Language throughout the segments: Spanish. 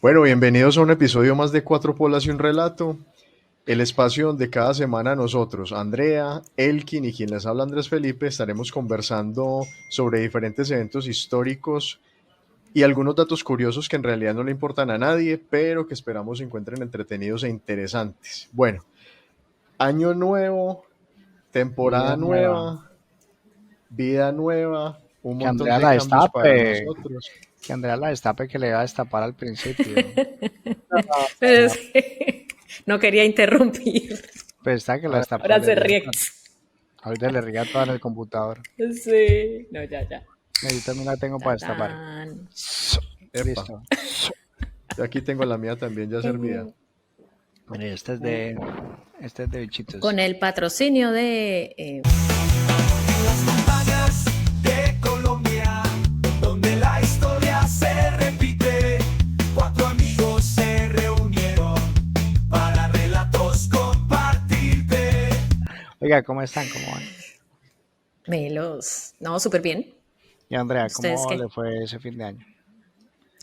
Bueno, bienvenidos a un episodio más de Cuatro Polas y un Relato, el espacio donde cada semana nosotros, Andrea, Elkin y quien les habla Andrés Felipe, estaremos conversando sobre diferentes eventos históricos y algunos datos curiosos que en realidad no le importan a nadie, pero que esperamos se encuentren entretenidos e interesantes. Bueno, año nuevo, temporada Vida nueva. nueva, vida nueva, un Que montón Andrea de la cambios para destape. nosotros. Que Andrea la destape que le iba a destapar al principio. Pero es que no quería interrumpir. Pues está que la Ah, destape. Ahora se ríe. Ahorita le riega todo en el computador. Sí. No, ya. Yo también la tengo para destapar. Tatán. epa, Listo. yo aquí tengo la mía también ya servida. Bueno, este es de bichitos. Con el patrocinio de... Las montañas de Colombia, donde la historia se repite, cuatro amigos se reunieron para relatos compartirte. Oiga, ¿cómo están? ¿Cómo van? Melos. No, súper bien. Y Andrea, ¿Ustedes ¿cómo qué? le fue ese fin de año?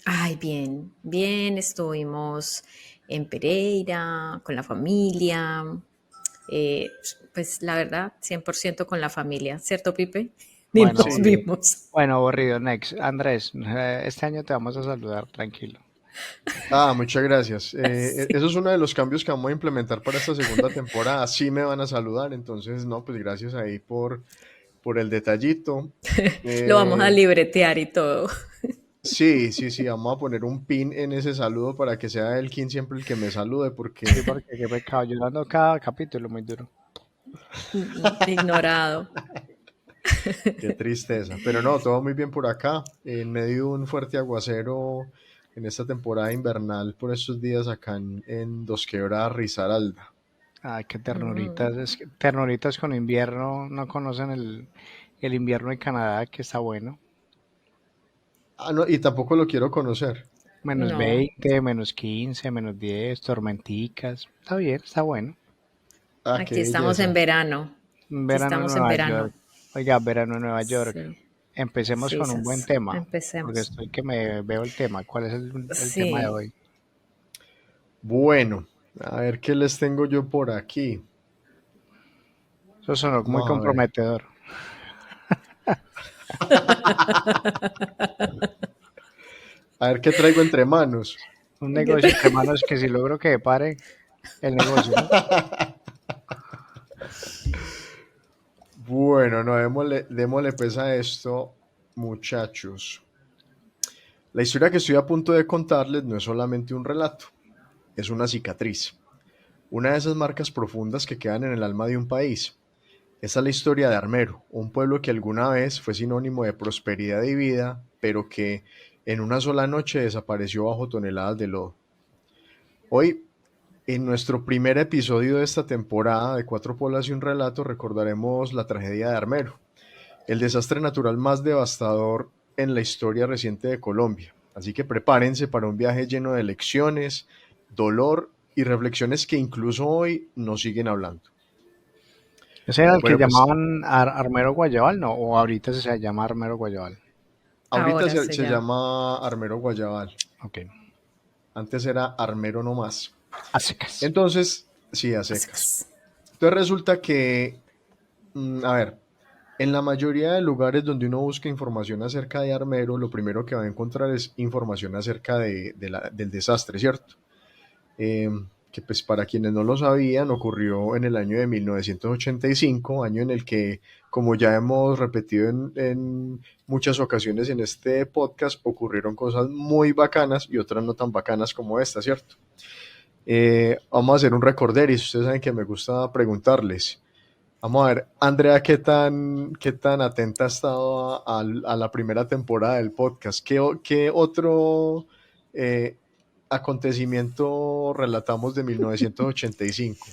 Ay, bien. Bien, estuvimos en Pereira, con la familia. Pues la verdad, 100% con la familia. ¿Cierto, Pipe? Ni Bueno, nos Sí. vimos. bueno, aburrido. Next. Andrés, este año te vamos a saludar, tranquilo. Muchas gracias. Sí. Eso es uno de los cambios que vamos a implementar para esta segunda temporada. Sí me van a saludar, entonces, no, pues gracias ahí por el detallito. Lo vamos a Eh, libretear y todo. sí, vamos a poner un pin en ese saludo para que sea Elkin siempre el que me salude, Sí, porque porque qué pecado. Llorando cada capítulo, muy duro. Ignorado. qué tristeza. Pero no, todo muy bien por acá. En medio de un fuerte aguacero en esta temporada invernal, por estos días acá en Dos Quebradas, Risaralda. Ay, qué ternuritas. Es que ternuritas con invierno. No conocen el invierno de Canadá, que está bueno. No, y tampoco lo quiero conocer. Menos No, 20, menos 15, menos 10, tormenticas. Está bien, está bueno. Qué aquí estamos en belleza. verano. Aquí Verano en estamos en Nueva verano. York. Oiga, verano en Nueva York. Sí, Empecemos con un buen tema, porque empecemos. estoy que me veo el tema. ¿Cuál es el tema de Sí, hoy? Bueno, a ver qué les tengo yo por aquí. Eso sonó muy Vamos a ver. comprometedor. A ver qué traigo entre manos. Un negocio entre manos que si logro que pare el negocio, ¿no? Bueno, no, démosle pues a esto, muchachos. La historia que estoy a punto de contarles no es solamente un relato, es una cicatriz. Una de esas marcas profundas que quedan en el alma de un país. Esta es la historia de Armero, un pueblo que alguna vez fue sinónimo de prosperidad y vida, pero que en una sola noche desapareció bajo toneladas de lodo. Hoy, en nuestro primer episodio de esta temporada de Cuatro Polas y un Relato, recordaremos la tragedia de Armero, el desastre natural más devastador en la historia reciente de Colombia. Así que prepárense para un viaje lleno de lecciones, dolor y reflexiones que incluso hoy nos siguen hablando. Ese era el que Bueno, pues llamaban Armero Guayabal, ¿no? O ahorita se llama Armero Guayabal. ahorita ahora se, se se llama. llama Armero Guayabal. Ok. Antes era Armero nomás. A secas. Entonces, sí, a secas. Entonces resulta que, a ver, en la mayoría de lugares donde uno busca información acerca de Armero, lo primero que va a encontrar es información acerca del desastre, ¿cierto? Eh, que pues para quienes no lo sabían, ocurrió en el año de 1985, año en el que, como ya hemos repetido en muchas ocasiones en este podcast, ocurrieron cosas muy bacanas y otras no tan bacanas como esta, ¿cierto? Vamos a hacer un recorderis, ustedes saben que me gusta preguntarles. Vamos a ver, Andrea, qué tan atenta ha estado a la primera temporada del podcast. ¿Qué otro eh, acontecimiento relatamos de 1985?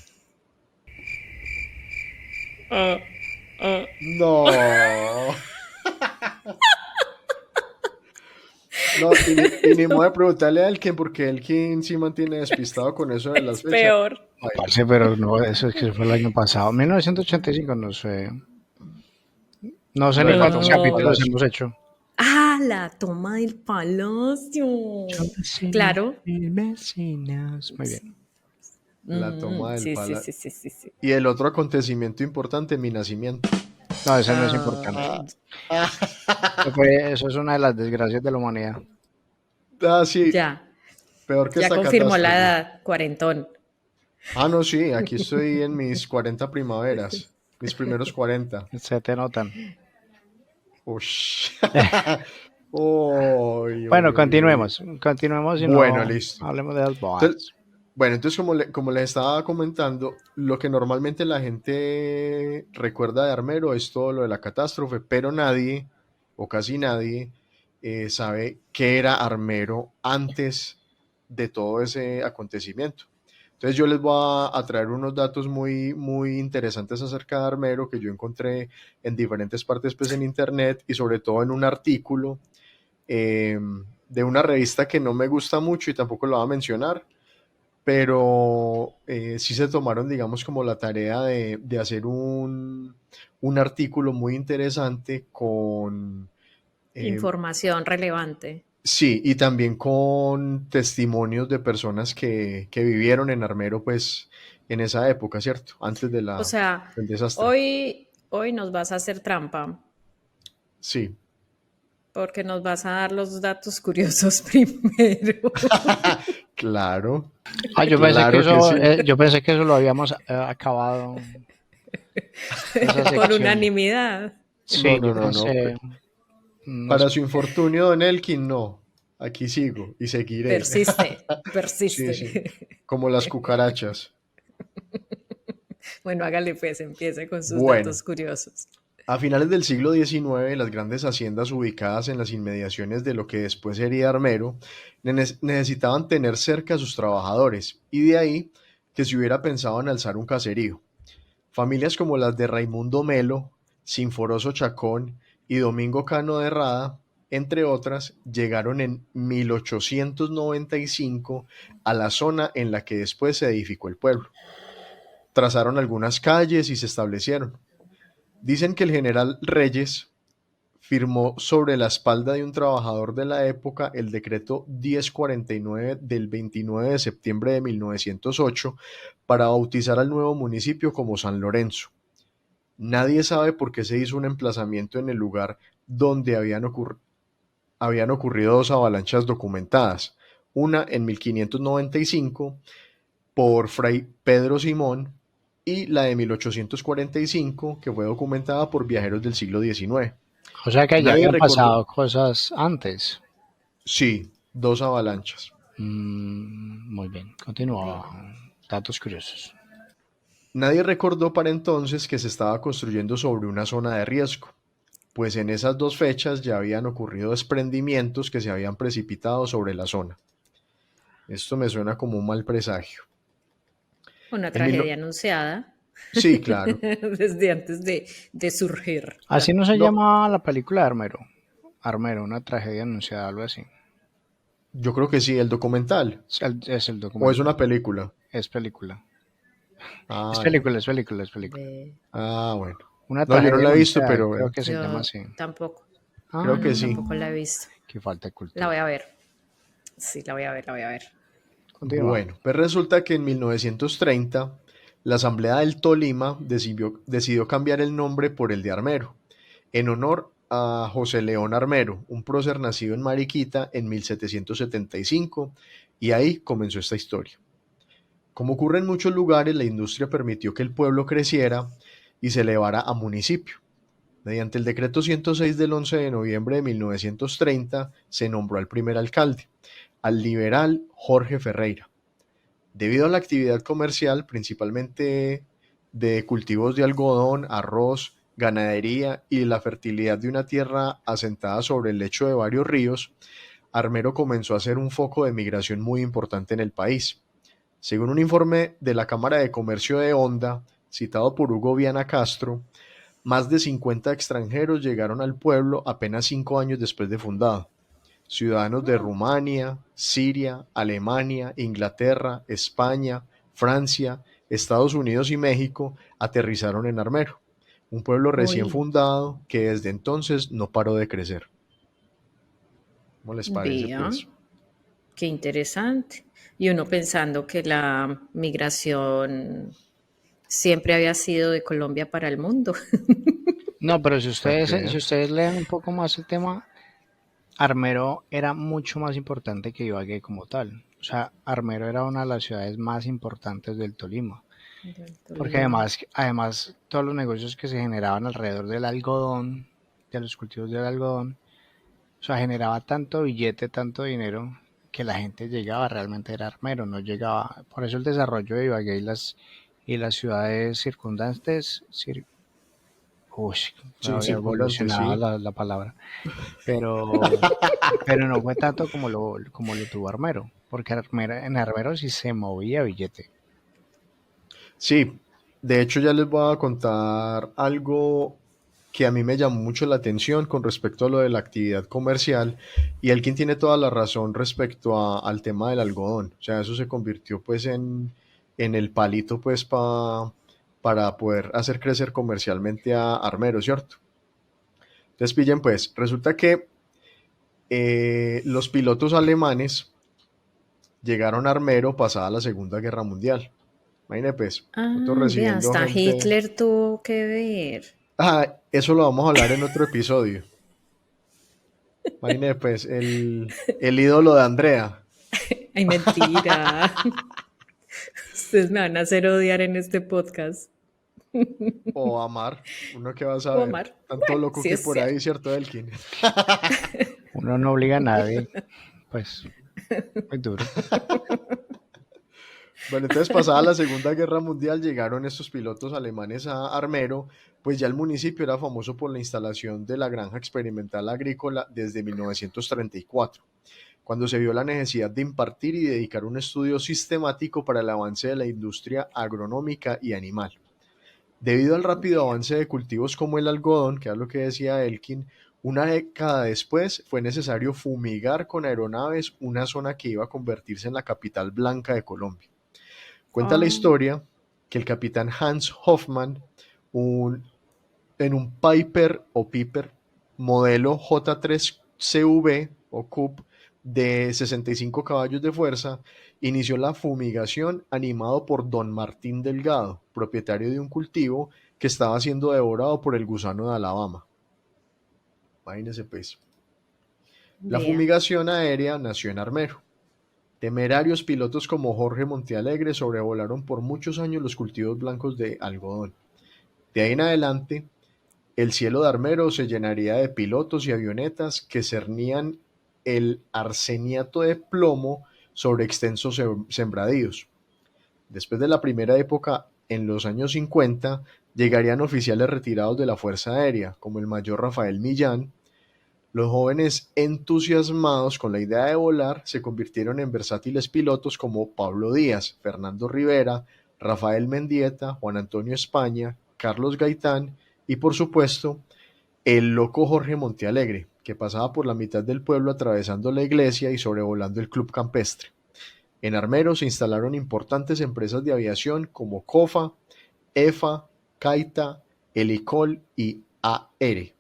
No. No, y ni modo de preguntarle a Elkin, porque Elkin sí mantiene despistado con eso de las Es fechas. peor. Ay, Parce, pero no, eso es que fue el año pasado. 1985, no sé. No sé ni bueno, cuántos estamos igual a capítulos eso. hemos hecho. Ah, la toma del palacio. Claro. Vecinos. Muy bien. La toma del Sí, sí, palacio. sí, sí, sí, sí. Y el otro acontecimiento importante, mi nacimiento. No, eso no es importante. Ah, Eso es una de las desgracias de la humanidad. Ah, sí, ya, peor que ya esta confirmó la catástrofe. edad, cuarentón. Ah, no, sí, aquí estoy en mis 40 primaveras, mis primeros 40. Se te notan. Ush. Uy, Bueno, uy, uy, uy. continuemos y Bueno, no listo. hablemos de las Entonces, bobadas. bueno, entonces como les estaba comentando, lo que normalmente la gente recuerda de Armero es todo lo de la catástrofe, pero nadie, o casi nadie, sabe qué era Armero antes de todo ese acontecimiento. Entonces yo les voy a traer unos datos muy, muy interesantes acerca de Armero que yo encontré en diferentes partes pues en internet y sobre todo en un artículo eh, de una revista que no me gusta mucho y tampoco lo voy a mencionar, pero sí se tomaron, digamos, como la tarea de hacer un artículo muy interesante con, eh, Información relevante. sí, y también con testimonios de personas que vivieron en Armero, pues, en esa época, ¿cierto? Antes O sea, del desastre. hoy nos vas a hacer trampa, Sí. porque nos vas a dar los datos curiosos primero. Claro, Yo pensé que claro que sí. yo pensé que eso lo habíamos acabado. Esa Por sección. unanimidad. No, Sí, no, yo no, no. pensé. No Para sé. su infortunio, don Elkin, no. Aquí sigo y seguiré. Persiste, Sí, sí. persiste. Como las cucarachas. Bueno, hágale pues, empiece con sus Bueno, datos curiosos. a finales del siglo XIX, las grandes haciendas ubicadas en las inmediaciones de lo que después sería Armero necesitaban tener cerca a sus trabajadores, y de ahí que se hubiera pensado en alzar un caserío. Familias como las de Raimundo Melo, Sinforoso Chacón y Domingo Cano de Rada, entre otras, llegaron en 1895 a la zona en la que después se edificó el pueblo. Trazaron algunas calles y se establecieron. Dicen que el general Reyes firmó sobre la espalda de un trabajador de la época el decreto 1049 del 29 de septiembre de 1908 para bautizar al nuevo municipio como San Lorenzo. Nadie sabe por qué se hizo un emplazamiento en el lugar donde habían ocurrido dos avalanchas documentadas, una en 1595 por Fray Pedro Simón y la de 1845 que fue documentada por viajeros del siglo XIX. O sea que ya Nadie habían recordó, pasado cosas antes. sí, dos avalanchas. Muy bien, continúa. Datos curiosos. Nadie recordó para entonces que se estaba construyendo sobre una zona de riesgo, pues en esas dos fechas ya habían ocurrido desprendimientos que se habían precipitado sobre la zona. Esto me suena como un mal presagio. Una En mil no- tragedia anunciada Sí, claro. desde antes de surgir. Así no se No, llama la película de Armero. Armero, una tragedia anunciada, algo así. yo creo que sí, el documental. Es el ¿O es documental. una película? Es película. Es Ah, ya. película, es película, es película. Ve, Ah, bueno. Una No, yo no tragedia la he visto, anunciada, pero creo que se llama yo así. tampoco. creo No, que no, sí. tampoco la he visto. Que falta de La cultura. voy a ver. Sí, la voy a ver, la voy a ver. Continúa. Bueno, pues resulta que en 1930 la Asamblea del Tolima decidió cambiar el nombre por el de Armero, en honor a José León Armero, un prócer nacido en Mariquita en 1775, y ahí comenzó esta historia. Como ocurre en muchos lugares, la industria permitió que el pueblo creciera y se elevara a municipio. Mediante el decreto 106 del 11 de noviembre de 1930 se nombró al primer alcalde, al liberal Jorge Ferreira. Debido a la actividad comercial, principalmente de cultivos de algodón, arroz, ganadería y la fertilidad de una tierra asentada sobre el lecho de varios ríos, Armero comenzó a ser un foco de migración muy importante en el país. Según un informe de la Cámara de Comercio de Honda, citado por Hugo Viana Castro, más de 50 extranjeros llegaron al pueblo apenas 5 años después de fundado. Ciudadanos de Rumania, Siria, Alemania, Inglaterra, España, Francia, Estados Unidos y México aterrizaron en Armero, un pueblo recién Uy, fundado que desde entonces no paró de crecer. ¿Cómo les parece, Vea, pues? qué interesante. Y uno pensando que la migración siempre había sido de Colombia para el mundo. No, pero si Para ustedes, que si vean. ustedes leen un poco más el tema, Armero era mucho más importante que Ibagué como tal. O sea, Armero era una de las ciudades más importantes del Tolima. Del Porque Tolima. además todos los negocios que se generaban alrededor del algodón, de los cultivos del algodón, o sea, generaba tanto billete, tanto dinero, que la gente llegaba realmente era Armero, no llegaba. Por eso el desarrollo de Ibagué y las ciudades circundantes, uy, Sí, circundante, evolucionaba sí. la palabra, pero, pero no fue tanto como lo tuvo Armero, porque en Armero sí se movía billete. Sí, de hecho ya les voy a contar algo que a mí me llamó mucho la atención con respecto a lo de la actividad comercial y Elkin tiene toda la razón respecto al tema del algodón. O sea, eso se convirtió pues en el palito pues para poder hacer crecer comercialmente a Armero, ¿cierto? Entonces pillen pues, resulta que los pilotos alemanes llegaron a Armero pasada la Segunda Guerra Mundial. Imagínense pues, nosotros Ah, vea, recibiendo hasta gente. Hitler tuvo que ver. Ah, eso lo vamos a hablar en otro episodio. Imagínate, pues, el ídolo de Andrea. Ay, mentira. Ustedes me van a hacer odiar en este podcast. O Amar, uno que va a O saber. amar. Tanto Bueno, loco sí que es por ahí, cierto. ¿cierto, Elkin? Uno no obliga a nadie, pues, muy duro. Bueno, entonces pasada la Segunda Guerra Mundial llegaron estos pilotos alemanes a Armero, pues ya el municipio era famoso por la instalación de la granja experimental agrícola desde 1934, cuando se vio la necesidad de impartir y dedicar un estudio sistemático para el avance de la industria agronómica y animal. Debido al rápido Vea. avance de cultivos como el algodón, que es lo que decía Elkin, una década después fue necesario fumigar con aeronaves una zona que iba a convertirse en la capital blanca de Colombia. Cuenta la Ah, historia que el capitán Hans Hoffmann, un, en un Piper modelo J3CV o CUP de 65 caballos de fuerza, inició la fumigación animado por don Martín Delgado, propietario de un cultivo que estaba siendo devorado por el gusano de Alabama. Imagínense pues. La vea. fumigación aérea nació en Armero. Temerarios pilotos como Jorge Montealegre sobrevolaron por muchos años los cultivos blancos de algodón. De ahí en adelante, el cielo de Armero se llenaría de pilotos y avionetas que cernían el arseniato de plomo sobre extensos sembradíos. Después de la primera época, en los años 50, llegarían oficiales retirados de la Fuerza Aérea, como el mayor Rafael Millán. Los jóvenes entusiasmados con la idea de volar se convirtieron en versátiles pilotos como Pablo Díaz, Fernando Rivera, Rafael Mendieta, Juan Antonio España, Carlos Gaitán y por supuesto el loco Jorge Montealegre, que pasaba por la mitad del pueblo atravesando la iglesia y sobrevolando el club campestre. En Armero se instalaron importantes empresas de aviación como COFA, EFA, CAITA, Helicol y AERE.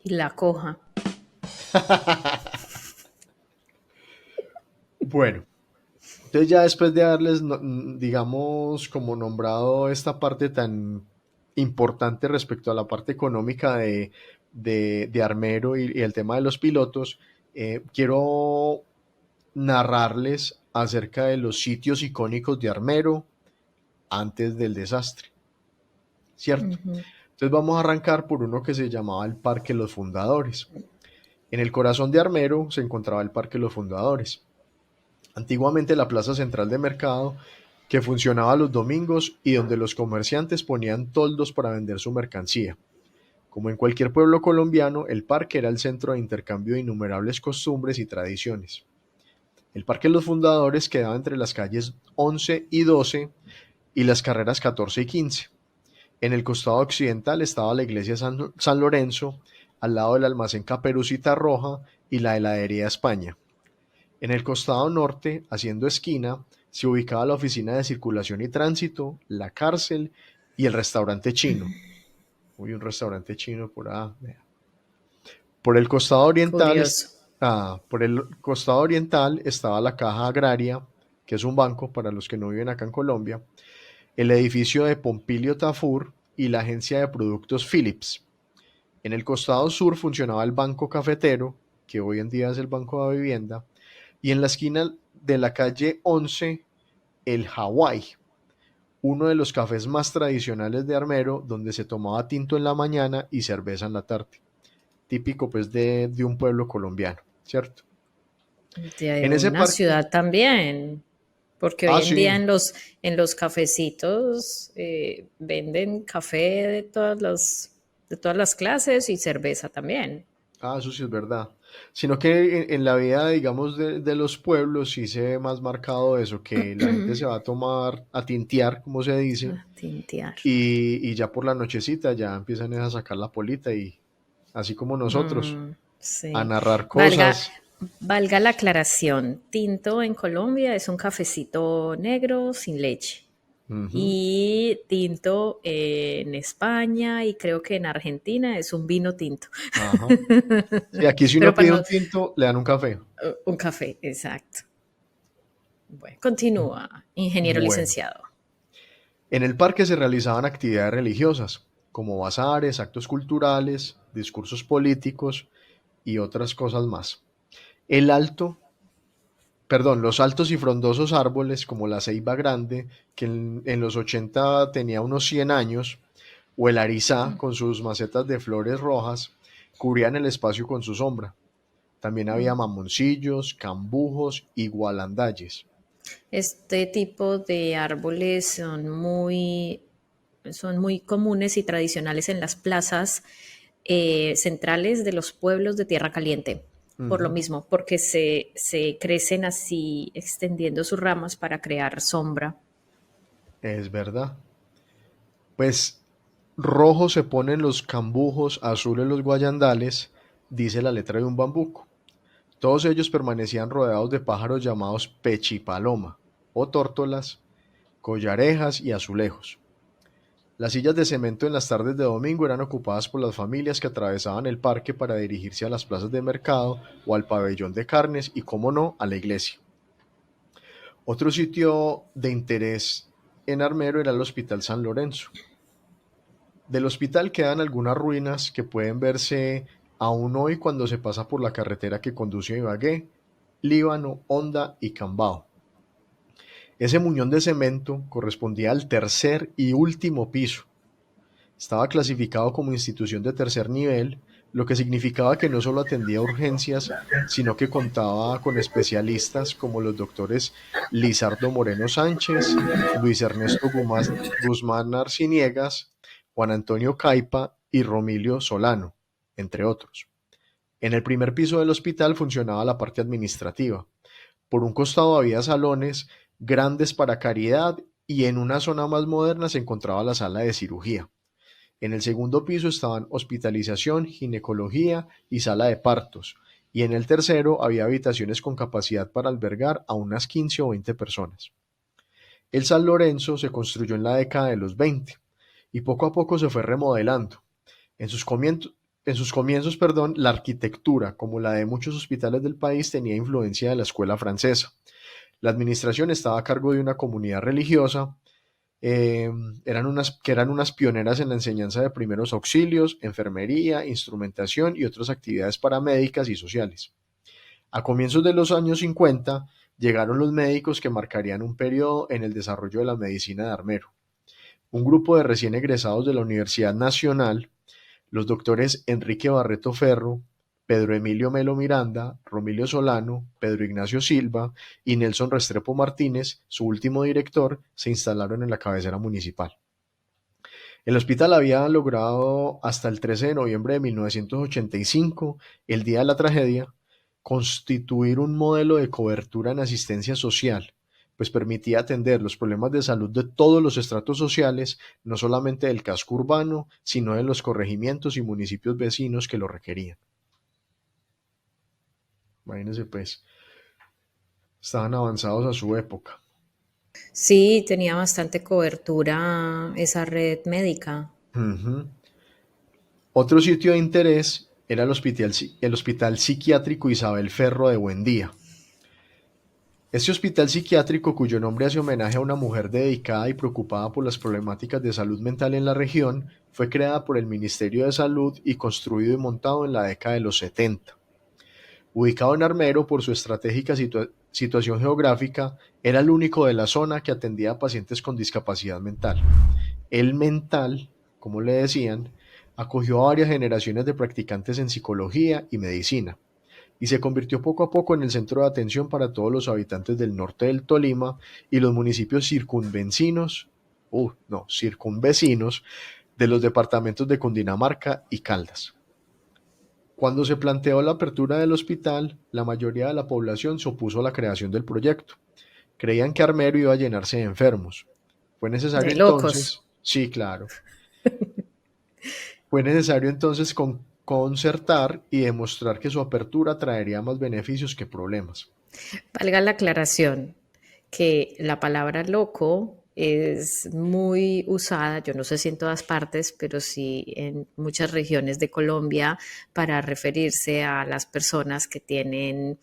Y la coja. Bueno, entonces ya después de darles, digamos, como nombrado esta parte tan importante respecto a la parte económica de Armero y el tema de los pilotos, quiero narrarles acerca de los sitios icónicos de Armero antes del desastre, ¿cierto? Ujú. Entonces vamos a arrancar por uno que se llamaba el Parque Los Fundadores. En el corazón de Armero se encontraba el Parque Los Fundadores. Antiguamente la plaza central de mercado que funcionaba los domingos y donde los comerciantes ponían toldos para vender su mercancía. Como en cualquier pueblo colombiano, el parque era el centro de intercambio de innumerables costumbres y tradiciones. El Parque de los Fundadores quedaba entre las calles 11 y 12 y las carreras 14 y 15. En el costado occidental estaba la iglesia San Lorenzo, al lado del almacén Caperucita Roja y la heladería España. En el costado norte, haciendo esquina, se ubicaba la oficina de circulación y tránsito, la cárcel y el restaurante chino. Uy, un restaurante chino por ahí. Por el costado oriental, Curioso. Por el costado oriental estaba la Caja Agraria, que es un banco para los que no viven acá en Colombia, el edificio de Pompilio Tafur y la agencia de productos Philips. En el costado sur funcionaba el Banco Cafetero, que hoy en día es el Banco de Vivienda, y en la esquina de la calle 11, el Hawái, uno de los cafés más tradicionales de Armero, donde se tomaba tinto en la mañana y cerveza en la tarde, típico pues de un pueblo colombiano, ¿cierto? De En ese una parque, ciudad también, porque hoy en día sí, en los cafecitos venden café de todas las clases y cerveza también. eso sí es verdad. Sino que en la vida, digamos, de los pueblos sí se ve más marcado eso, que la gente se va a tomar, a tintear, como se dice, A tintear. y ya por la nochecita ya empiezan a sacar la polita y así como nosotros, a Sí. narrar Valga, cosas. valga la aclaración. Tinto en Colombia es un cafecito negro sin leche. Ujú, Y tinto en España y creo que en Argentina es un vino tinto. ajá. Sí, aquí si Pero uno para pide no, un tinto, le dan un café. un café, exacto. Bueno, continúa, ingeniero Bueno, licenciado. en el parque se realizaban actividades religiosas, como bazares, actos culturales, discursos políticos y otras cosas más. El alto, los altos y frondosos árboles, como la ceiba grande, que en los 80 tenía unos 100 años, o el arizá, con sus macetas de flores rojas, cubrían el espacio con su sombra. También había mamoncillos, cambujos y gualandayes. Este tipo de árboles son muy comunes y tradicionales en las plazas centrales de los pueblos de Tierra Caliente. Por lo Ujú, mismo, porque se crecen así extendiendo sus ramas para crear sombra. es verdad. Pues rojo se ponen los cambujos, azules los guayandales, dice la letra de un bambuco. Todos ellos permanecían rodeados de pájaros llamados pechipaloma o tórtolas, collarejas y azulejos. Las sillas de cemento en las tardes de domingo eran ocupadas por las familias que atravesaban el parque para dirigirse a las plazas de mercado o al pabellón de carnes y, como no, a la iglesia. Otro sitio de interés en Armero era el Hospital San Lorenzo. Del hospital quedan algunas ruinas que pueden verse aún hoy cuando se pasa por la carretera que conduce a Ibagué, Líbano, Honda y Cambao. Ese muñón de cemento correspondía al tercer y último piso. Estaba clasificado como institución de tercer nivel, lo que significaba que no solo atendía urgencias, sino que contaba con especialistas como los doctores Lizardo Moreno Sánchez, Luis Ernesto Guzmán Arciniegas, Juan Antonio Caipa y Romilio Solano, entre otros. En el primer piso del hospital funcionaba la parte administrativa. Por un costado había salones grandes para caridad y en una zona más moderna se encontraba la sala de cirugía. En el segundo piso estaban hospitalización, ginecología y sala de partos, y en el tercero había habitaciones con capacidad para albergar a unas 15 o 20 personas. El San Lorenzo se construyó en la década de los 20 y poco a poco se fue remodelando. En sus comienzos, la arquitectura, como la de muchos hospitales del país, tenía influencia de la escuela francesa. La administración estaba a cargo de una comunidad religiosa eh, eran unas pioneras en la enseñanza de primeros auxilios, enfermería, instrumentación y otras actividades paramédicas y sociales. A comienzos de los años 50 llegaron los médicos que marcarían un periodo en el desarrollo de la medicina de Armero. Un grupo de recién egresados de la Universidad Nacional, los doctores Enrique Barreto Ferro, Pedro Emilio Melo Miranda, Romilio Solano, Pedro Ignacio Silva y Nelson Restrepo Martínez, su último director, se instalaron en la cabecera municipal. El hospital había logrado hasta el 13 de noviembre de 1985, el día de la tragedia, constituir un modelo de cobertura en asistencia social, pues permitía atender los problemas de salud de todos los estratos sociales, no solamente del casco urbano, sino de los corregimientos y municipios vecinos que lo requerían. Imagínense pues, estaban avanzados a su época. Sí, tenía bastante cobertura esa red médica. Ujú. Otro sitio de interés Era el Hospital Psiquiátrico Isabel Ferro de Buendía. Este hospital psiquiátrico, cuyo nombre hace homenaje a una mujer dedicada y preocupada por las problemáticas de salud mental en la región, fue creada por el Ministerio de Salud y construido y montado en la década de los 70. Ubicado en Armero por su estratégica situación geográfica, era el único de la zona que atendía a pacientes con discapacidad mental. El mental, como le decían, acogió a varias generaciones de practicantes en psicología y medicina, y se convirtió poco a poco en el centro de atención para todos los habitantes del norte del Tolima y los municipios circunvecinos de los departamentos de Cundinamarca y Caldas. Cuando se planteó la apertura del hospital, la mayoría de la población se opuso a la creación del proyecto. Creían que Armero iba a llenarse de enfermos. Fue necesario De locos. entonces, sí, claro, fue necesario entonces concertar y demostrar que su apertura traería más beneficios que problemas. Valga la aclaración que la palabra loco es muy usada, yo no sé si en todas partes, pero sí en muchas regiones de Colombia para referirse a las personas que tienen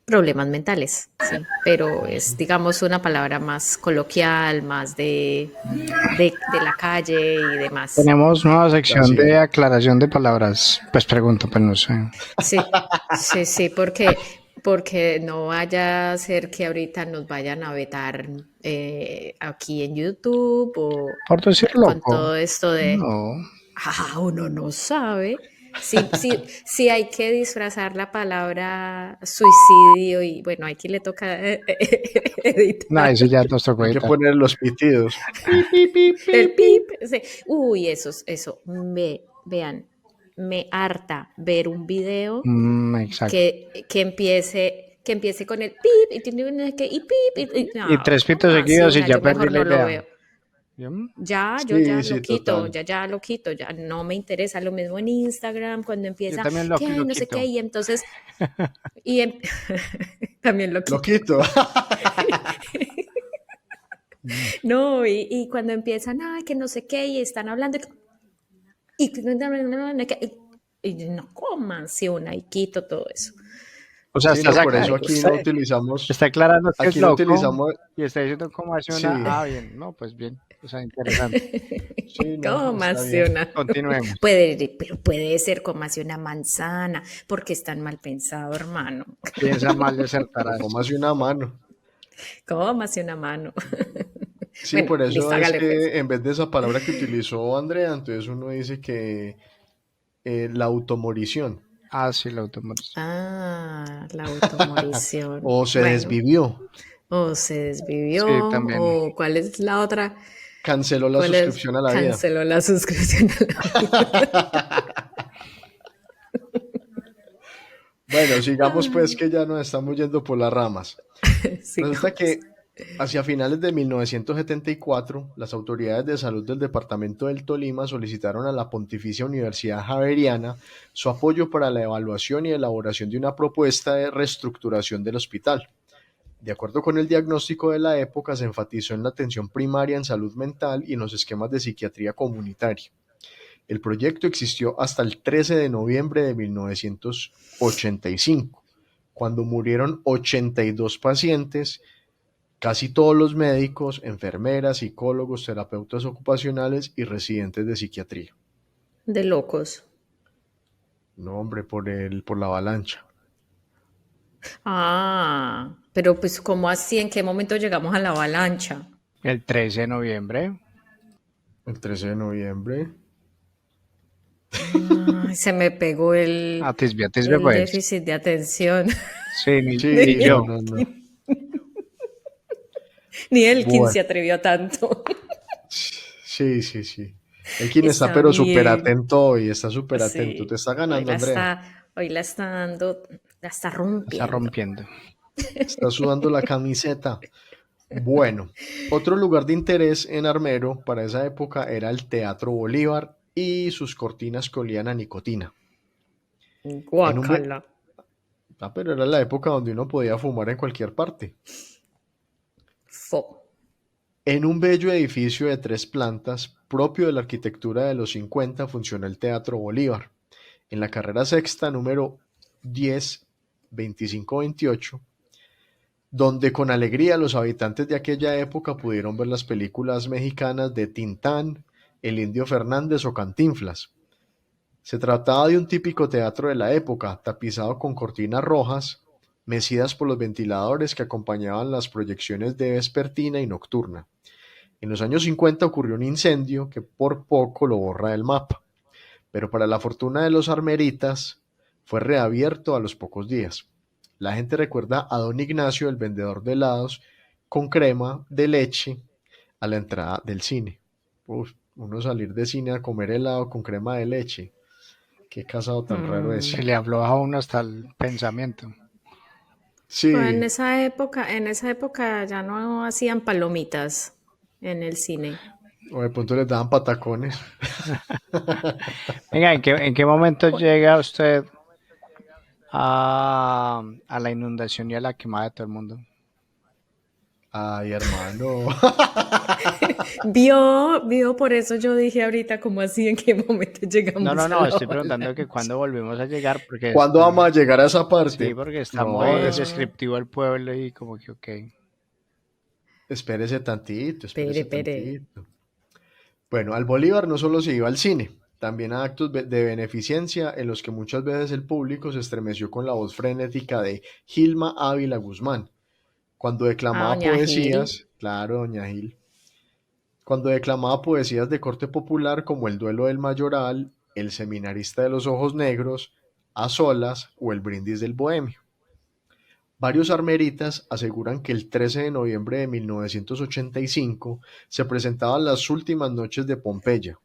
problemas mentales, sí, pero es, digamos, una palabra más coloquial, más de la calle y demás. Tenemos nueva sección Así de es. aclaración de palabras. Pues pregunto, pues no sé. Sí, sí, porque no vaya a ser que ahorita nos vayan a vetar aquí en YouTube o Por decir con loco. todo esto de, No. uno no sabe. Sí, hay que disfrazar la palabra suicidio y bueno, aquí le toca No, editar eso ya nos tocó Hay que editar. poner los pitidos. el pip. Sí. Uy, eso, vean, me harta ver un video Exacto. que empiece con el pip y tiene no sé qué, y pip Y no, 3 pitos ¿cómo así seguidos y una? ya Yo perdí mejor la no lo idea. veo. Yo, Yo ya Sí, lo sí, quito, total. ya lo quito, ya no me interesa. Lo mismo en Instagram cuando empieza también que lo no sé quito. qué y entonces y em- también lo Lo quito. quito. No, y cuando empiezan, que no sé qué y están hablando y no coman si una y quito todo eso. O sea, Sí, no, por eso aquí Cargos. no utilizamos, está aclarando que es aquí no loco utilizamos, y está diciendo cómo hace sí, una. Bien. No, pues bien. O sea, interesante. sí, no, Coma está si bien. una. Continuemos. Pero puede ser coma si una manzana, porque es tan mal pensado, hermano. Piensa mal de O acertarás. como hace una mano. Coma si una mano. Sí, Bueno, por eso listo, es hágale pues. que en vez de esa palabra que utilizó Andrea, entonces uno dice que la automorición Sí, la automóvil. La automorición. o se Bueno, desvivió, o se desvivió, Sí, también. o ¿cuál es la otra? canceló la ¿Cuál es? suscripción a la vida. Canceló la suscripción a la vida. Bueno, sigamos pues que ya nos estamos yendo por las ramas. Resulta Sigamos. que hacia finales de 1974, las autoridades de salud del departamento del Tolima solicitaron a la Pontificia Universidad Javeriana su apoyo para la evaluación y elaboración de una propuesta de reestructuración del hospital. De acuerdo con el diagnóstico de la época, se enfatizó en la atención primaria en salud mental y en los esquemas de psiquiatría comunitaria. El proyecto existió hasta el 13 de noviembre de 1985, cuando murieron 82 pacientes, casi todos los médicos, enfermeras, psicólogos, terapeutas ocupacionales y residentes de psiquiatría. De locos. No, hombre, por la avalancha. Pero pues ¿cómo así? ¿En qué momento llegamos a la avalancha? El 13 de noviembre. El 13 de noviembre. Se me pegó el Atisbia pues. déficit de atención. Sí, ni Sí, yo. no. Ni Elkin Bueno, se atrevió a tanto. sí. El quien está Está pero súper bien. atento hoy, está súper atento. Sí. Te está ganando, Andrea. Hoy la está dando, la está Está rompiendo. rompiendo. Está sudando la camiseta. Bueno, otro lugar de interés en Armero para esa época era el Teatro Bolívar y sus cortinas que olían a nicotina. En un Guácala. pero era la época donde uno podía fumar en cualquier parte. Fo. En un bello edificio de 3 plantas, propio de la arquitectura de los 50, funcionó el Teatro Bolívar. en la carrera sexta número 10, 25-28, donde con alegría los habitantes de aquella época pudieron ver las películas mexicanas de Tintán, El Indio Fernández o Cantinflas. Se trataba de un típico teatro de la época, tapizado con cortinas rojas, mecidas por los ventiladores que acompañaban las proyecciones de vespertina y nocturna. En los años 50 ocurrió un incendio que por poco lo borra del mapa, pero para la fortuna de los armeritas fue reabierto a los pocos días. La gente recuerda a don Ignacio, el vendedor de helados, con crema de leche a la entrada del cine. Uf, uno salir de cine a comer helado con crema de leche. Qué casado tan raro Se ese. le habló a uno hasta el pensamiento. Pero Sí, en esa época ya no hacían palomitas en el cine. o de pronto les daban patacones. Venga, en qué momento llega usted a la inundación y a la quemada de todo el mundo? Ay, hermano. Vio, por eso yo dije ahorita, como así, en qué momento llegamos No, a la estoy preguntando que cuándo volvimos a llegar, porque ¿Cuándo está, vamos a llegar a esa sí, parte? porque está No, muy Ah, descriptivo el pueblo y como que, ok. espérese tantito, Pere, espérese pere. tantito. Bueno, al Bolívar no solo se iba al cine, también a actos de beneficencia en los que muchas veces el público se estremeció con la voz frenética de Gilma Ávila Guzmán, cuando Ah, declamaba doña Gil. poesías, claro, doña Gil, cuando declamaba poesías de corte popular como El duelo del mayoral, El seminarista de los ojos negros, A solas o El brindis del bohemio. Varios armeritas aseguran que el 13 de noviembre de 1985 se presentaban las últimas noches de Pompeya,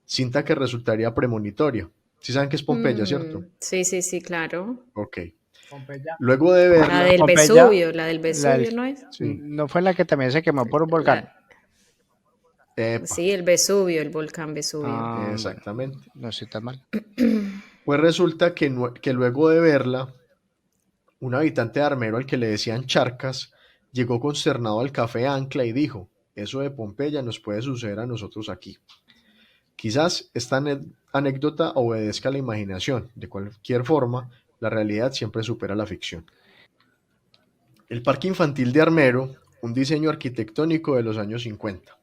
cinta que resultaría premonitoria. ¿Sí saben qué es Pompeya, cierto? Sí, sí, sí, claro. Ok. Pompeya. Luego de verla, Pompeya, La del la del- Vesubio, ¿no es? sí, no fue la que también se quemó por un volcán. La- epa, sí, el Vesubio, el volcán Vesubio. Bueno, exactamente. no estoy tan mal. Pues resulta que luego de verla, un habitante de Armero al que le decían Charcas llegó consternado al café Ancla y dijo, eso de Pompeya nos puede suceder a nosotros aquí. Quizás esta anécdota obedezca a la imaginación. De cualquier forma, la realidad siempre supera la ficción. El Parque Infantil de Armero, un diseño arquitectónico de los años 50.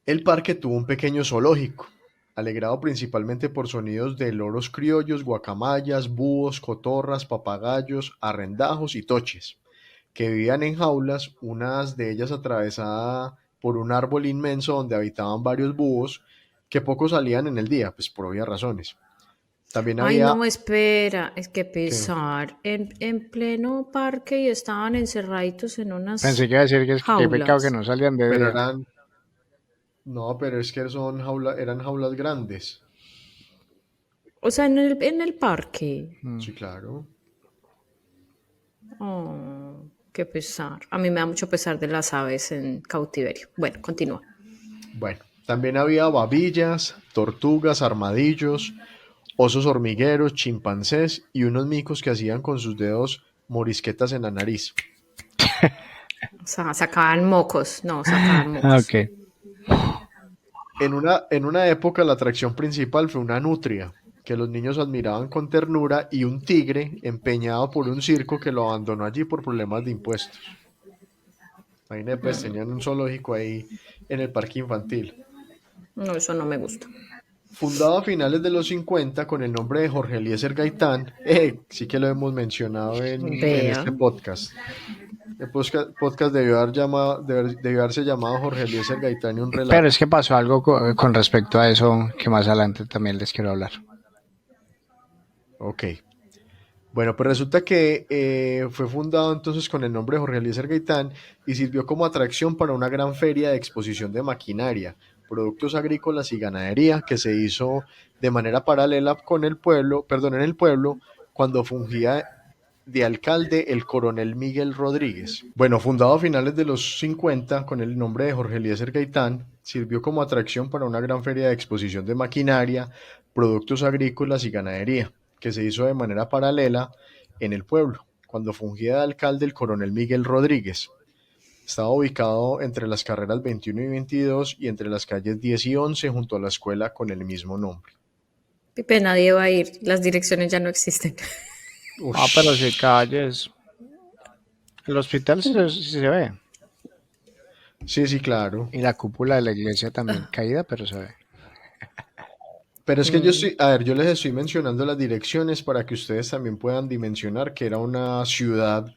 El parque tuvo un pequeño zoológico, alegrado principalmente por sonidos de loros criollos, guacamayas, búhos, cotorras, papagayos, arrendajos y toches, que vivían en jaulas, unas de ellas atravesada por un árbol inmenso donde habitaban varios búhos que poco salían en el día, pues por obvias razones. También Ay, había... no, espera, es que ¿Qué? pesar. En pleno parque y estaban encerraditos en Pensé unas que iba a decir que qué pecado que jaulas. no salían de Pero día. eran... No, pero es que eran jaulas grandes. O sea, en el parque. Mm. Sí, claro. Oh, qué pesar. A mí me da mucho pesar de las aves en cautiverio. Bueno, continúa. Bueno, también había babillas, tortugas, armadillos, osos hormigueros, chimpancés y unos micos que hacían con sus dedos morisquetas en la nariz. O sea, sacaban mocos. No, sacaban Ah, mocos. ok. En una época la atracción principal fue una nutria, que los niños admiraban con ternura, y un tigre empeñado por un circo que lo abandonó allí por problemas de impuestos. Imagínate, pues tenían un zoológico ahí en el parque infantil. No, eso no me gusta. Fundado a finales de los 50 con el nombre de Jorge Eliezer Gaitán, sí que lo hemos mencionado en Vea. este podcast. El podcast debió haberse llamado Jorge Eliezer Gaitán y un Pero relato. es que pasó algo con respecto a eso que más adelante también les quiero hablar. Ok. Bueno, pues resulta que fue fundado entonces con el nombre de Jorge Eliezer Gaitán y sirvió como atracción para una gran feria de exposición de maquinaria, productos agrícolas y ganadería que se hizo de manera paralela en el pueblo, cuando fungía de alcalde el coronel Miguel Rodríguez. Bueno, fundado a finales de los 50 con el nombre de Jorge Eliezer Gaitán, sirvió como atracción para una gran feria de exposición de maquinaria, productos agrícolas y ganadería, que se hizo de manera paralela en el pueblo, cuando fungía de alcalde el coronel Miguel Rodríguez. Estaba ubicado entre las carreras 21 y 22 y entre las calles 10 y 11 junto a la escuela con el mismo nombre. Pipe, nadie va a ir, las direcciones ya no existen. Ah, pero si hay Ush. calles. El hospital sí se ve. Sí, sí, claro. Y la cúpula de la iglesia también caída, pero se ve. Pero es que yo Mm. estoy, a ver, yo les estoy mencionando las direcciones para que ustedes también puedan dimensionar que era una ciudad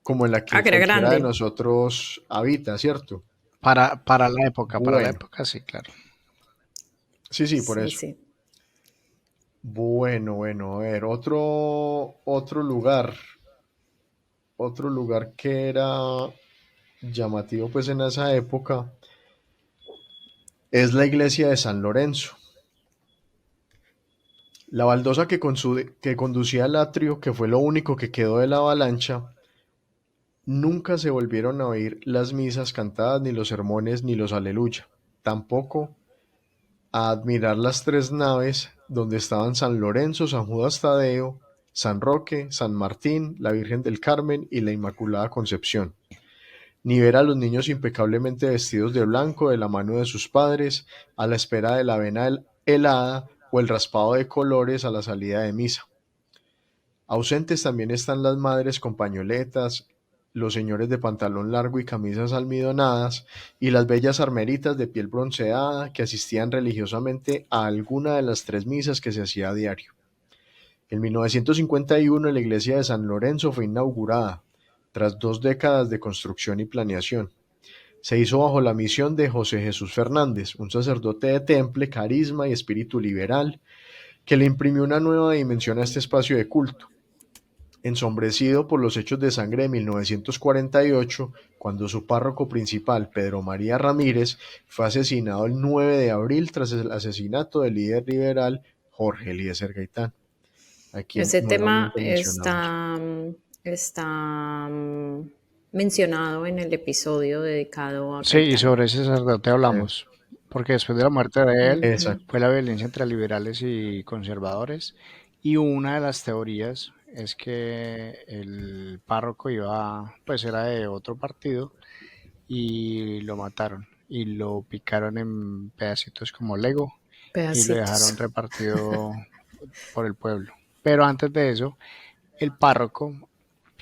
como en la Ah, que que era cualquiera de grande. nosotros habita, ¿cierto? Para la Bueno, época sí, claro. sí, sí, por Sí, eso. sí. Bueno, a ver, otro lugar que era llamativo pues en esa época es la iglesia de San Lorenzo. La baldosa que conducía al atrio, que fue lo único que quedó de la avalancha, nunca se volvieron a oír las misas cantadas, ni los sermones, ni los aleluya. Tampoco a admirar las tres naves donde estaban San Lorenzo, San Judas Tadeo, San Roque, San Martín, la Virgen del Carmen y la Inmaculada Concepción. Ni ver a los niños impecablemente vestidos de blanco de la mano de sus padres, a la espera de la avena helada o el raspado de colores a la salida de misa. Ausentes también están las madres con pañoletas, los señores de pantalón largo y camisas almidonadas, y las bellas armeritas de piel bronceada que asistían religiosamente a alguna de las tres misas que se hacía a diario. En 1951 la iglesia de San Lorenzo fue inaugurada, tras 2 décadas de construcción y planeación. Se hizo bajo la misión de José Jesús Fernández, un sacerdote de temple, carisma y espíritu liberal, que le imprimió una nueva dimensión a este espacio de culto ensombrecido por los hechos de sangre de 1948, cuando su párroco principal, Pedro María Ramírez, fue asesinado el 9 de abril tras el asesinato del líder liberal Jorge Eliezer Gaitán, a quien Ese tema nuevamente mencionamos. está mencionado en el episodio dedicado a Sí, y Gaitán. sobre ese sacerdote Eh, hablamos. Porque después de la muerte de él Ujú. exacto. fue la violencia entre liberales y conservadores. Y una de las teorías es que el párroco iba, pues era de otro partido y lo mataron y lo picaron en pedacitos como Lego y lo dejaron Pedacitos. repartido por el pueblo. Pero antes de eso, el párroco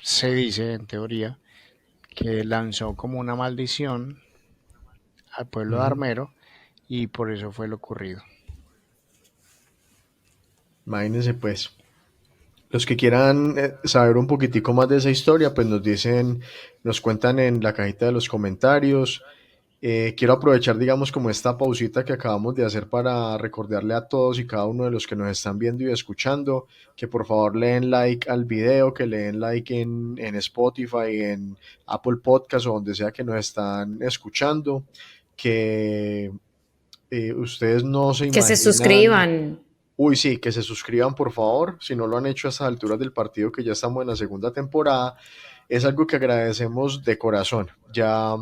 se dice en teoría que lanzó como una maldición al pueblo de Ujú. Armero y por eso fue lo ocurrido. Imagínense pues. Los que quieran saber un poquitico más de esa historia, pues nos dicen, nos cuentan en la cajita de los comentarios. Quiero aprovechar, digamos, como esta pausita que acabamos de hacer para recordarle a todos y cada uno de los que nos están viendo y escuchando que por favor le den like al video, que le den like en Spotify, en Apple Podcast o donde sea que nos están escuchando, que ustedes no se Que se imaginan. suscriban. Uy, sí, que se suscriban por favor, si no lo han hecho a estas alturas del partido, que ya estamos en la segunda temporada, es algo que agradecemos de corazón. Ya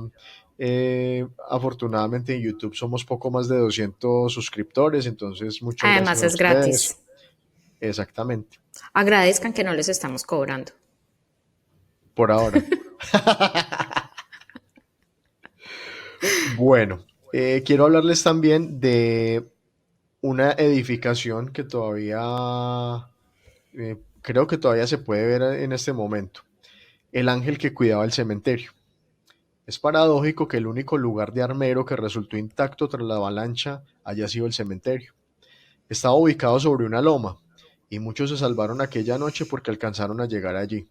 afortunadamente en YouTube somos poco más de 200 suscriptores, entonces muchas Además gracias a es ustedes. gratis. Exactamente, Agradezcan que no les estamos cobrando. por ahora. Bueno, quiero hablarles también de una edificación que todavía, creo que todavía se puede ver en este momento. El ángel que cuidaba el cementerio. Es paradójico que el único lugar de Armero que resultó intacto tras la avalancha haya sido el cementerio. Estaba ubicado sobre una loma, y muchos se salvaron aquella noche porque alcanzaron a llegar allí.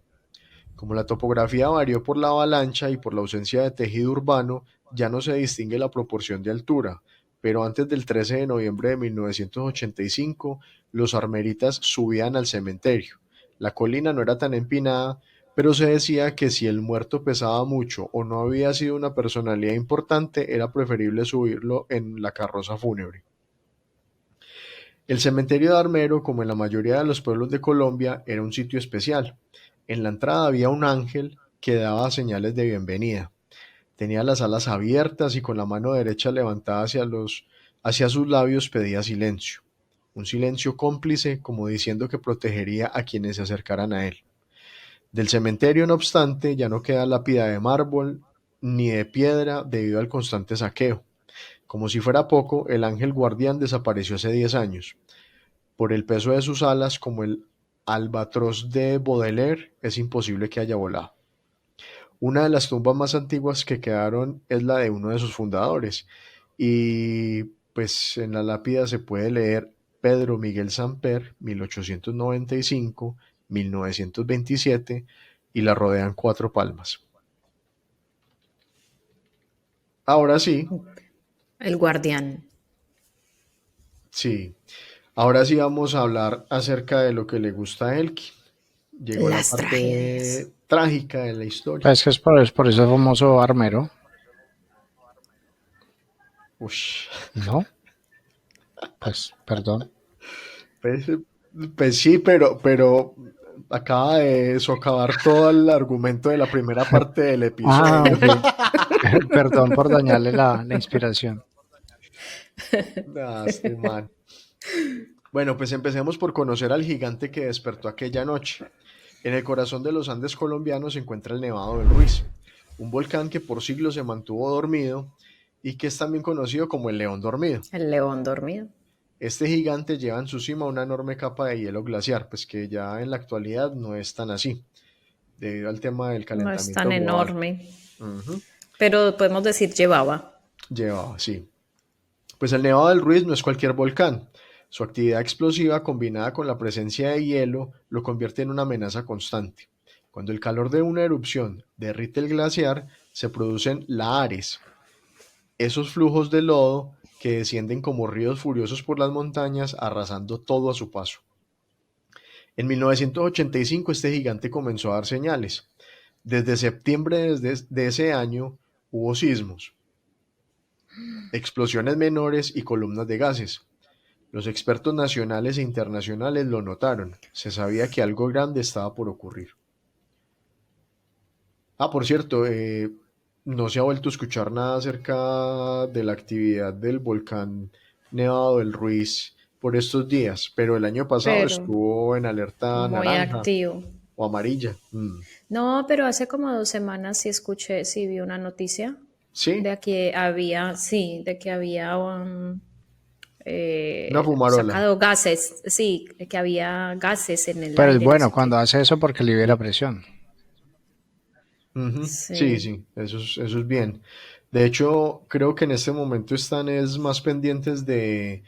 Como la topografía varió por la avalancha y por la ausencia de tejido urbano, ya no se distingue la proporción de altura, pero antes del 13 de noviembre de 1985, los armeritas subían al cementerio. La colina no era tan empinada, pero se decía que si el muerto pesaba mucho o no había sido una personalidad importante, era preferible subirlo en la carroza fúnebre. El cementerio de Armero, como en la mayoría de los pueblos de Colombia, era un sitio especial. En la entrada había un ángel que daba señales de bienvenida. Tenía las alas abiertas y con la mano derecha levantada hacia sus labios pedía silencio. Un silencio cómplice, como diciendo que protegería a quienes se acercaran a él. Del cementerio, no obstante, ya no queda lápida de mármol ni de piedra debido al constante saqueo. Como si fuera poco, el ángel guardián desapareció hace 10 años. Por el peso de sus alas, como el albatros de Baudelaire, es imposible que haya volado. Una de las tumbas más antiguas que quedaron es la de uno de sus fundadores. Y pues en la lápida se puede leer Pedro Miguel Samper, 1895-1927, y la rodean cuatro palmas. Ahora sí, El guardián. sí, ahora sí vamos a hablar acerca de lo que le gusta a Elkin. Llegó la Las tragedias. parte trágica de la historia. Pues que es por eso famoso armero, Ush. ¿no? Pues, perdón. Pues, pues sí, pero acaba de socavar todo el argumento de la primera parte del Ah, episodio. ok. Perdón por dañarle la inspiración. Ah, este man. Bueno, pues empecemos por conocer al gigante que despertó aquella noche. En el corazón de los Andes colombianos se encuentra el Nevado del Ruiz, un volcán que por siglos se mantuvo dormido y que es también conocido como el León Dormido. El león dormido. Este gigante lleva en su cima una enorme capa de hielo glaciar, pues que ya en la actualidad no es tan así, debido al tema del No es calentamiento tan global. enorme, Ujú. pero podemos decir llevaba. Llevaba, sí. Pues el Nevado del Ruiz no es cualquier volcán. Su actividad explosiva combinada con la presencia de hielo lo convierte en una amenaza constante. Cuando el calor de una erupción derrite el glaciar, se producen lahares, esos flujos de lodo que descienden como ríos furiosos por las montañas, arrasando todo a su paso. En 1985 este gigante comenzó a dar señales. Desde septiembre de ese año hubo sismos, explosiones menores y columnas de gases. Los expertos nacionales e internacionales lo notaron. Se sabía que algo grande estaba por ocurrir. Ah, por cierto, no se ha vuelto a escuchar nada acerca de la actividad del volcán Nevado del Ruiz por estos días, pero el año pasado Pero estuvo en alerta muy naranja activo. o amarilla. No, pero hace como 2 semanas sí escuché, sí vi una noticia Sí, de que había una fumarola. sacado gases, sí, de que había gases en el Pero es aire, no bueno sé qué. cuando hace eso porque libera presión. Ujú. Sí, Sí. sí, eso es bien. De hecho, creo que en este momento están es más pendientes de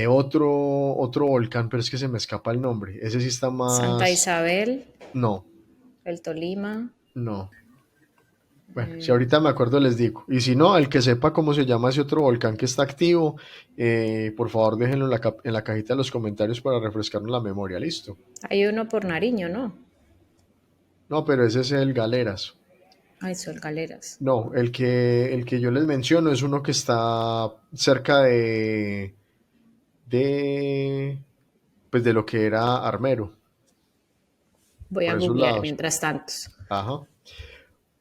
otro volcán, pero es que se me escapa el nombre. Ese sí está Santa más... Isabel, No, el Tolima. no. Bueno, si ahorita me acuerdo les digo. Y si no, el que sepa cómo se llama ese otro volcán que está activo, por favor déjenlo en la cajita de los comentarios para refrescarnos la memoria. Listo. Hay uno por Nariño, ¿no? No, pero ese es el Galeras. Ay, Sol Galeras. No, el que yo les menciono es uno que está cerca de, pues de lo que era Armero, Voy a por esos googlear lados. mientras tanto. Ajá.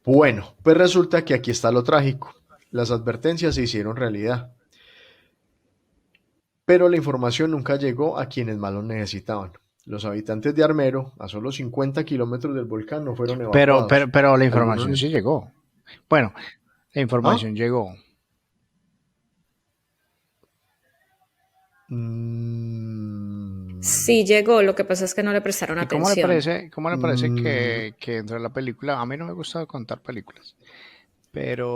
Bueno, pues resulta que aquí está lo trágico. Las advertencias se hicieron realidad, pero la información nunca llegó a quienes más lo necesitaban. Los habitantes de Armero, a solo 50 kilómetros del volcán, no fueron Pero, pero, evacuados. pero la Algunos información sí llegó. Bueno, la ¿Ah? información llegó. Mm, Sí llegó, lo que pasa es que no le prestaron ¿Y atención. cómo le parece mm, que dentro de la película, a mí no me gusta contar películas, pero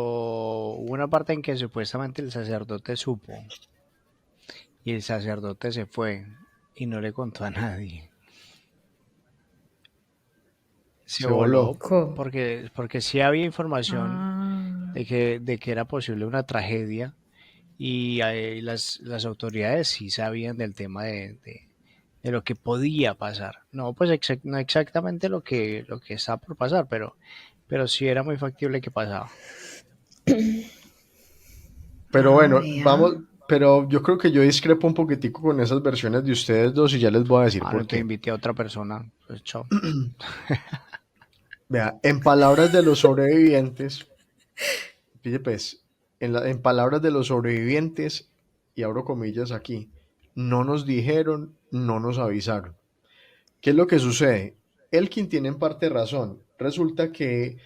hubo una parte en que supuestamente el sacerdote supo y el sacerdote se fue y no le contó a nadie. Se se voló voló. ¿Cómo? porque sí había información Ah, de que era posible una tragedia y las autoridades sí sabían del tema de lo que podía pasar. No, pues no exactamente lo que está por pasar, pero sí era muy factible que pasaba. Pero bueno, vea. vamos, pero yo creo que yo discrepo un poquitico con esas versiones de ustedes dos y ya les voy a decir Ah, por no te qué. invité a otra persona, pues chao. Vea, en palabras de los sobrevivientes, pille pues, en palabras de los sobrevivientes, y abro comillas aquí, no nos dijeron, no nos avisaron. ¿Qué es lo que sucede? Elkin tiene en parte razón. Resulta que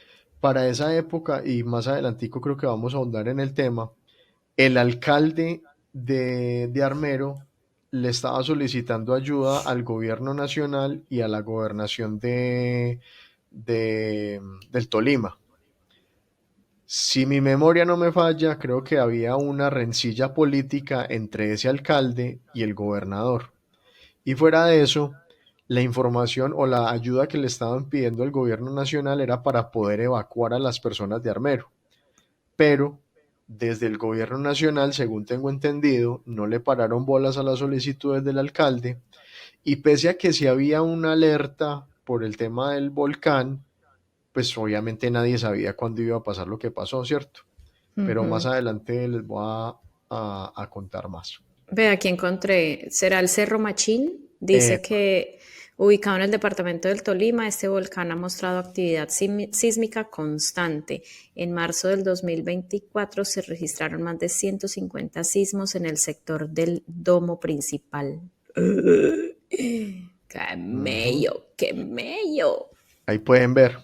para esa época, y más adelantico creo que vamos a ahondar en el tema, el alcalde de Armero le estaba solicitando ayuda al gobierno nacional y a la gobernación del Tolima. Si mi memoria no me falla, creo que había una rencilla política entre ese alcalde y el gobernador. Y fuera de eso, la información o la ayuda que le estaban pidiendo al gobierno nacional era para poder evacuar a las personas de Armero. Pero desde el gobierno nacional, según tengo entendido, no le pararon bolas a las solicitudes del alcalde y pese a que sí había una alerta por el tema del volcán, pues obviamente nadie sabía cuándo iba a pasar lo que pasó, ¿cierto? Pero más Ujú. adelante les voy a contar más. Ve, aquí encontré, ¿será el Cerro Machín? Eh, Dice que ubicado en el departamento del Tolima, este volcán ha mostrado actividad sísmica constante. En marzo del 2024 se registraron más de 150 sismos en el sector del domo principal. ¡Qué Ujú, mello, qué mello! ahí pueden ver.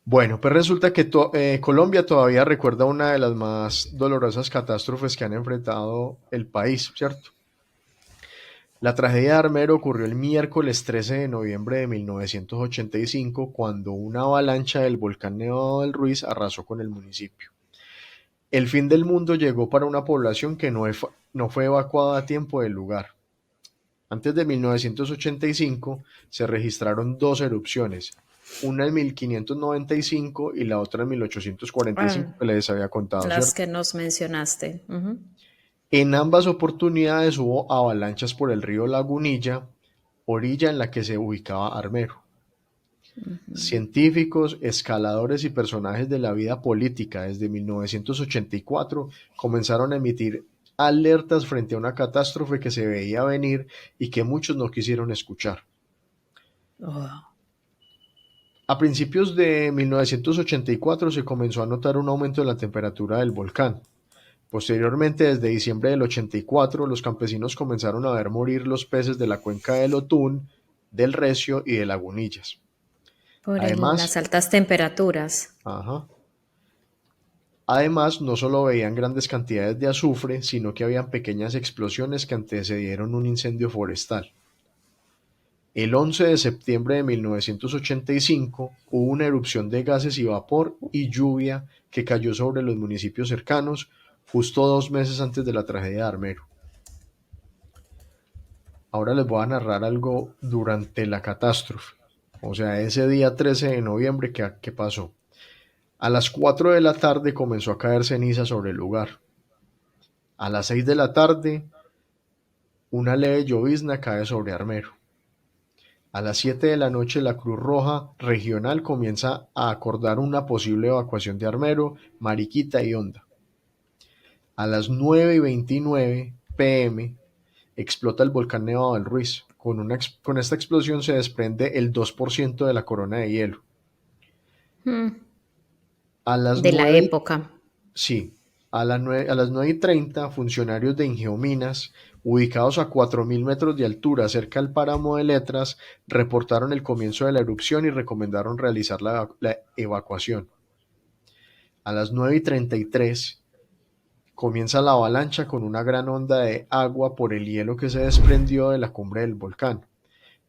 Bueno, pues resulta que Colombia todavía recuerda una de las más dolorosas catástrofes que han enfrentado el país, ¿cierto? La tragedia de Armero ocurrió el miércoles 13 de noviembre de 1985, cuando una avalancha del volcán Nevado del Ruiz arrasó con el municipio. El fin del mundo llegó para una población que no fue evacuada a tiempo del lugar. Antes de 1985 se registraron dos erupciones, una en 1595 y la otra en 1845 Ah, que les había contado, las ¿cierto? que nos mencionaste. Ujú. En ambas oportunidades hubo avalanchas por el río Lagunilla, orilla en la que se ubicaba Armero. Científicos, escaladores y personajes de la vida política desde 1984 comenzaron a emitir alertas frente a una catástrofe que se veía venir y que muchos no quisieron escuchar. Oh. A principios de 1984 se comenzó a notar un aumento en la temperatura del volcán. Posteriormente, desde diciembre del 84, los campesinos comenzaron a ver morir los peces de la cuenca del Otún, del Recio y de Lagunillas. Por las Además, altas temperaturas. ajá, además, no solo veían grandes cantidades de azufre, sino que habían pequeñas explosiones que antecedieron un incendio forestal. El 11 de septiembre de 1985 hubo una erupción de gases y vapor y lluvia que cayó sobre los municipios cercanos justo 2 meses antes de la tragedia de Armero. Ahora les voy a narrar algo durante la catástrofe, o sea, ese día 13 de noviembre que pasó. A las 4 de la tarde comenzó a caer ceniza sobre el lugar. A las 6 de la tarde, una leve llovizna cae sobre Armero. A las 7 de la noche, la Cruz Roja Regional comienza a acordar una posible evacuación de Armero, Mariquita y Honda. A las 9:29 pm explota el volcán Nevado del Ruiz. Con esta explosión se desprende el 2% de la corona de hielo. Mm, A las de la 9, época. sí, a las 9:30, funcionarios de Ingeominas, ubicados a 4.000 metros de altura cerca del páramo de Letras, reportaron el comienzo de la erupción y recomendaron realizar la evacuación. A las 9:33 comienza la avalancha con una gran onda de agua por el hielo que se desprendió de la cumbre del volcán.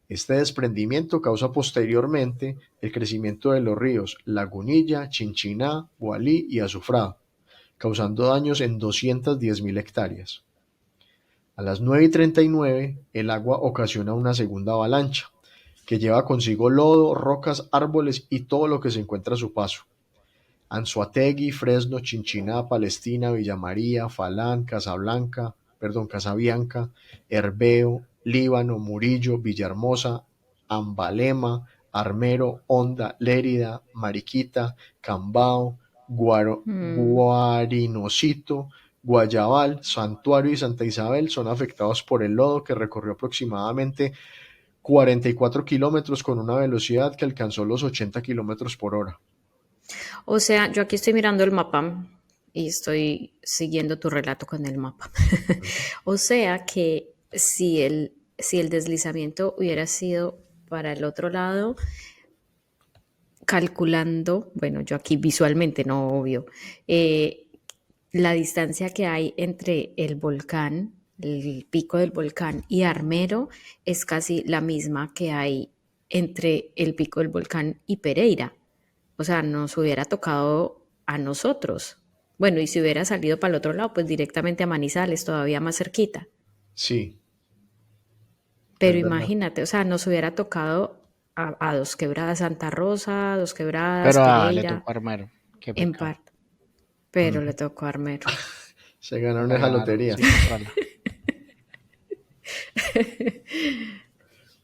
Este desprendimiento causa posteriormente el crecimiento de los ríos Lagunilla, Chinchiná, Gualí y Azufrado, causando daños en 210.000 hectáreas. A las 9:39 el agua ocasiona una segunda avalancha, que lleva consigo lodo, rocas, árboles y todo lo que se encuentra a su paso. Anzoátegui, Fresno, Chinchiná, Palestina, Villa María, Falán, Casabianca, Herveo, Líbano, Murillo, Villahermosa, Ambalema, Armero, Honda, Lérida, Mariquita, Cambao, Mm. Guarinocito, Guayabal, Santuario y Santa Isabel son afectados por el lodo que recorrió aproximadamente 44 kilómetros con una velocidad que alcanzó los 80 kilómetros por hora. O sea, yo aquí estoy mirando el mapa y estoy siguiendo tu relato con el mapa. O sea que si el deslizamiento hubiera sido para el otro lado, calculando, bueno, yo aquí visualmente, no obvio, la distancia que hay entre el volcán el pico del volcán, y Armero es casi la misma que hay entre el pico del volcán y Pereira. O sea, nos hubiera tocado a nosotros. Bueno, y si hubiera salido para el otro lado, pues directamente a Manizales, todavía más cerquita. Sí, Pero es verdad. imagínate, o sea, nos hubiera tocado a Dos Quebradas Santa Rosa, Dos Quebradas, Pero le Pereira, tocó a Armero. Qué en pecado. parte. Pero Mm. le tocó a Armero. Se ganaron La esa ganaron lotería. sin comprarla.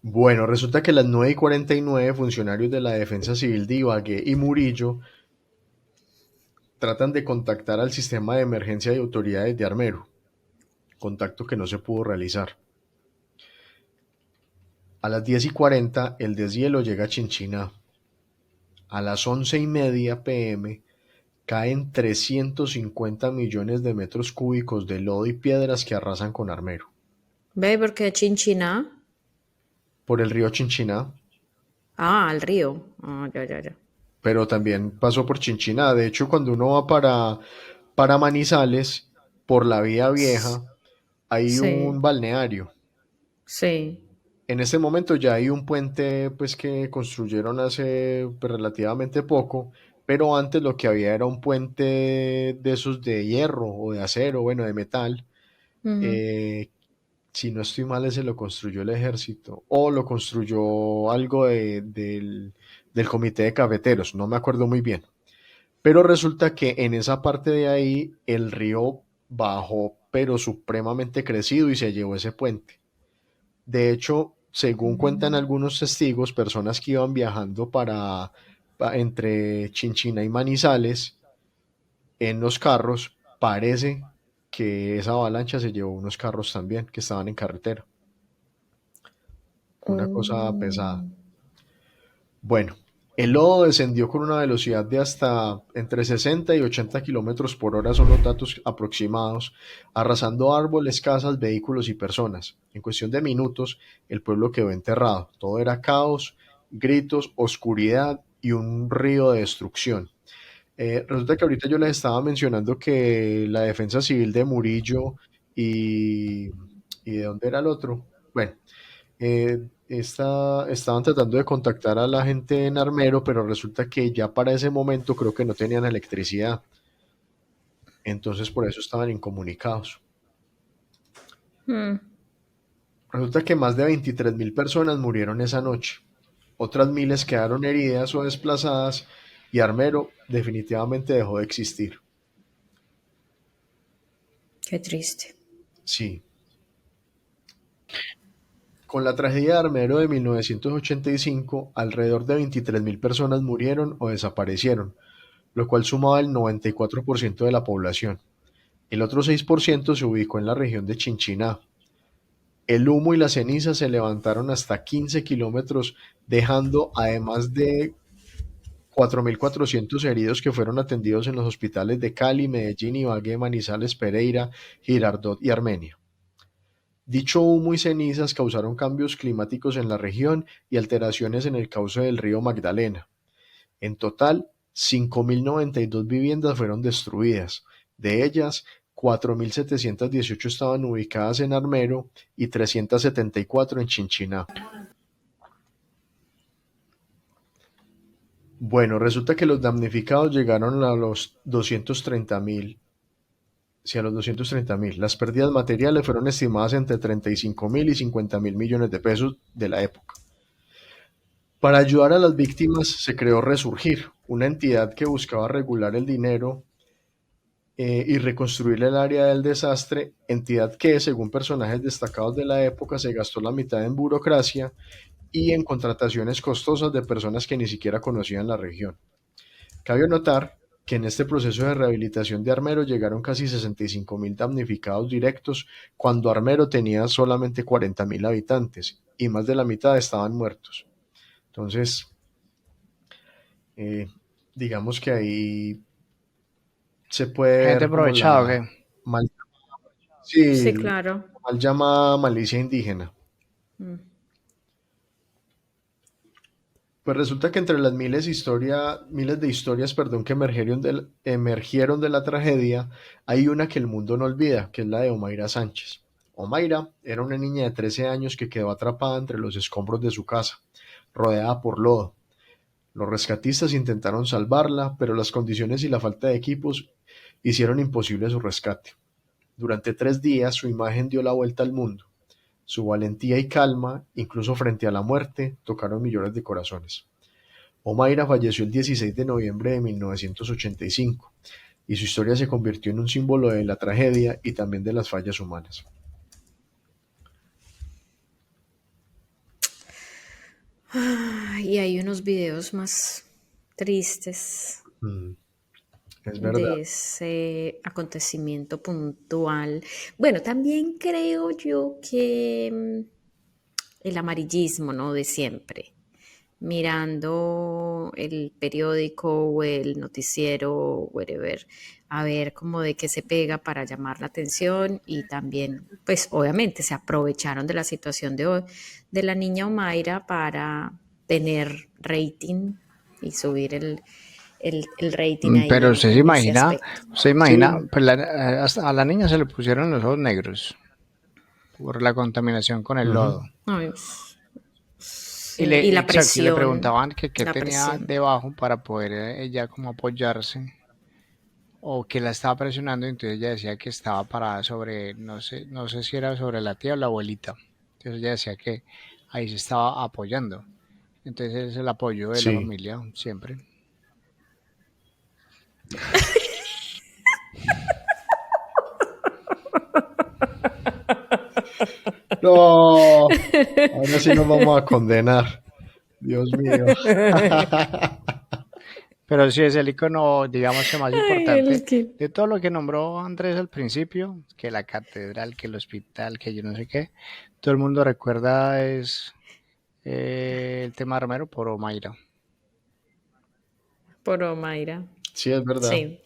Bueno, resulta que a las 9:49 funcionarios de la Defensa Civil de Ibagué y Murillo tratan de contactar al sistema de emergencia de autoridades de Armero, contacto que no se pudo realizar. A las 10:40 el deshielo llega a Chinchiná. A las 11:30 p.m. caen 350 millones de metros cúbicos de lodo y piedras que arrasan con Armero. ¿Ve por qué Chinchiná? Por el río Chinchiná, Ah, al río. Ah, ya, ya, ya. pero también pasó por Chinchiná. De hecho, cuando uno va para Manizales, por la vía vieja, hay un Sí, balneario. sí. En este momento ya hay un puente pues que construyeron hace pues, relativamente poco, pero antes lo que había era un puente de esos de hierro o de acero, bueno, de metal. Ujú. eh, si no estoy mal, ese lo construyó el ejército o lo construyó algo del comité de cafeteros, no me acuerdo muy bien. Pero resulta que en esa parte de ahí el río bajó, pero supremamente crecido y se llevó ese puente. De hecho, según cuentan algunos testigos, personas que iban viajando entre Chinchina y Manizales en los carros, parece que esa avalancha se llevó unos carros también que estaban en carretera. Una cosa pesada. Oh. Bueno, el lodo descendió con una velocidad de hasta entre 60 y 80 kilómetros por hora, son los datos aproximados, arrasando árboles, casas, vehículos y personas. En cuestión de minutos, el pueblo quedó enterrado. Todo era caos, gritos, oscuridad y un río de destrucción. Resulta que ahorita yo les estaba mencionando que la defensa civil de Murillo y, y ¿de dónde era el otro? Bueno, estaban tratando de contactar a la gente en Armero, pero resulta que ya para ese momento creo que no tenían electricidad. Entonces por eso estaban incomunicados. Mm. Resulta que más de 23.000 personas murieron esa noche. Otras miles quedaron heridas o desplazadas y Armero definitivamente dejó de existir. Qué triste. Sí. Con la tragedia de Armero de 1985, alrededor de 23.000 personas murieron o desaparecieron, lo cual sumaba el 94% de la población. El otro 6% se ubicó en la región de Chinchiná. El humo y las cenizas se levantaron hasta 15 kilómetros, dejando además de 4.400 heridos que fueron atendidos en los hospitales de Cali, Medellín, Ibagué, Manizales, Pereira, Girardot y Armenia. Dicho humo y cenizas causaron cambios climáticos en la región y alteraciones en el cauce del río Magdalena. En total, 5.092 viviendas fueron destruidas. De ellas, 4.718 estaban ubicadas en Armero y 374 en Chinchiná. Bueno, resulta que los damnificados llegaron a los 230.000. Sí, a los 230.000. Las pérdidas materiales fueron estimadas entre 35.000 y 50.000 millones de pesos de la época. Para ayudar a las víctimas se creó Resurgir, una entidad que buscaba regular el dinero y reconstruir el área del desastre, entidad que, según personajes destacados de la época, se gastó la mitad en burocracia y en contrataciones costosas de personas que ni siquiera conocían la región. Cabe notar que en este proceso de rehabilitación de Armero llegaron casi 65.000 damnificados directos cuando Armero tenía solamente 40.000 habitantes y más de la mitad estaban muertos. Entonces, eh, digamos que ahí se puede Gente ver como aprovechada, ¿o la qué? mal, sí, Sí, claro. mal llamada malicia indígena. Mm. Pues resulta que entre las miles de historias, perdón, que emergieron de la tragedia, hay una que el mundo no olvida, que es la de Omaira Sánchez. Omaira era una niña de 13 años que quedó atrapada entre los escombros de su casa, rodeada por lodo. Los rescatistas intentaron salvarla, pero las condiciones y la falta de equipos hicieron imposible su rescate. Durante 3 días su imagen dio la vuelta al mundo. Su valentía y calma, incluso frente a la muerte, tocaron millones de corazones. Omaira falleció el 16 de noviembre de 1985 y su historia se convirtió en un símbolo de la tragedia y también de las fallas humanas. Y hay unos videos más tristes Mm, es verdad. de ese acontecimiento puntual. Bueno, también creo yo que el amarillismo, ¿no? De siempre. Mirando el periódico o el noticiero, whatever, a ver cómo de qué se pega para llamar la atención y también, pues obviamente se aprovecharon de la situación de la niña Omaira para tener rating y subir el rating Pero ahí en ese aspecto. usted Sí, imagina, pues a la niña se le pusieron los ojos negros por la contaminación con el ujú, lodo. Ay, sí, y la Exacto, y le presión, preguntaban que qué la tenía presión. debajo para poder ella como apoyarse o que la estaba presionando, entonces ella decía que estaba parada sobre, no sé si era sobre la tía o la abuelita. Entonces ella decía que ahí se estaba apoyando. Entonces es el apoyo de la sí. familia siempre. No, ahora sí nos vamos a condenar. Dios mío. Pero sí es el icono, digamos que más Ay, importante el que... de todo lo que nombró Andrés al principio, que la catedral, que el hospital, que yo no sé qué. Todo el mundo recuerda es el tema de Romero por Omaira. Por Omaira. Sí, es verdad. Sí.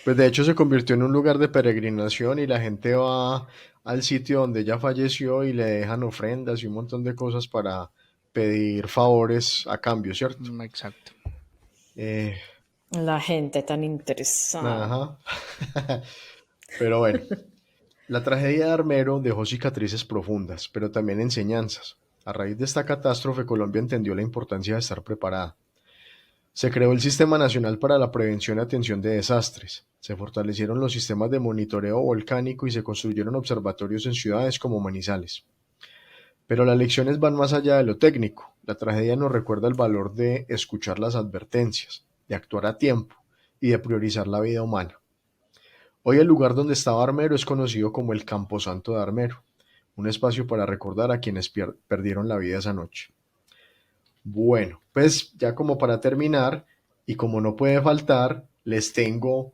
Pues de hecho se convirtió en un lugar de peregrinación y la gente va al sitio donde ella falleció y le dejan ofrendas y un montón de cosas para pedir favores a cambio, ¿cierto? Exacto. Eh, La gente tan interesada. ajá. Pero bueno, la tragedia de Armero dejó cicatrices profundas, pero también enseñanzas. A raíz de esta catástrofe, Colombia entendió la importancia de estar preparada. Se creó el Sistema Nacional para la Prevención y Atención de Desastres. Se fortalecieron los sistemas de monitoreo volcánico y se construyeron observatorios en ciudades como Manizales. Pero las lecciones van más allá de lo técnico. La tragedia nos recuerda el valor de escuchar las advertencias, de actuar a tiempo y de priorizar la vida humana. Hoy el lugar donde estaba Armero es conocido como el Camposanto de Armero, un espacio para recordar a quienes perdieron la vida esa noche. Bueno, pues ya como para terminar, y como no puede faltar, les tengo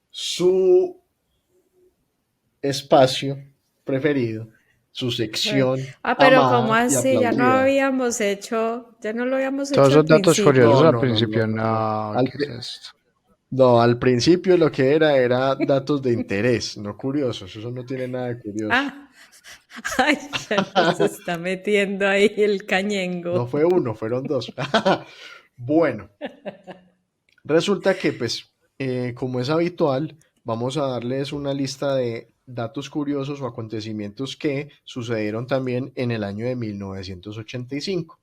su espacio preferido, su sección Pero ¿cómo amada y así? Ya no aplaudida. habíamos hecho, ya no lo habíamos Todos hecho al esos datos curiosos No, principio. al no, no, no, principio, no, no. no, Al, ¿qué es pri- esto? no, al principio lo que era datos de interés, no curiosos. Eso no tiene nada de curioso. Ah, ay, ya nos está metiendo ahí el No cañengo. fue uno, fueron dos. Bueno, resulta que, pues, como es habitual, vamos a darles una lista de datos curiosos o acontecimientos que sucedieron también en el año de 1985.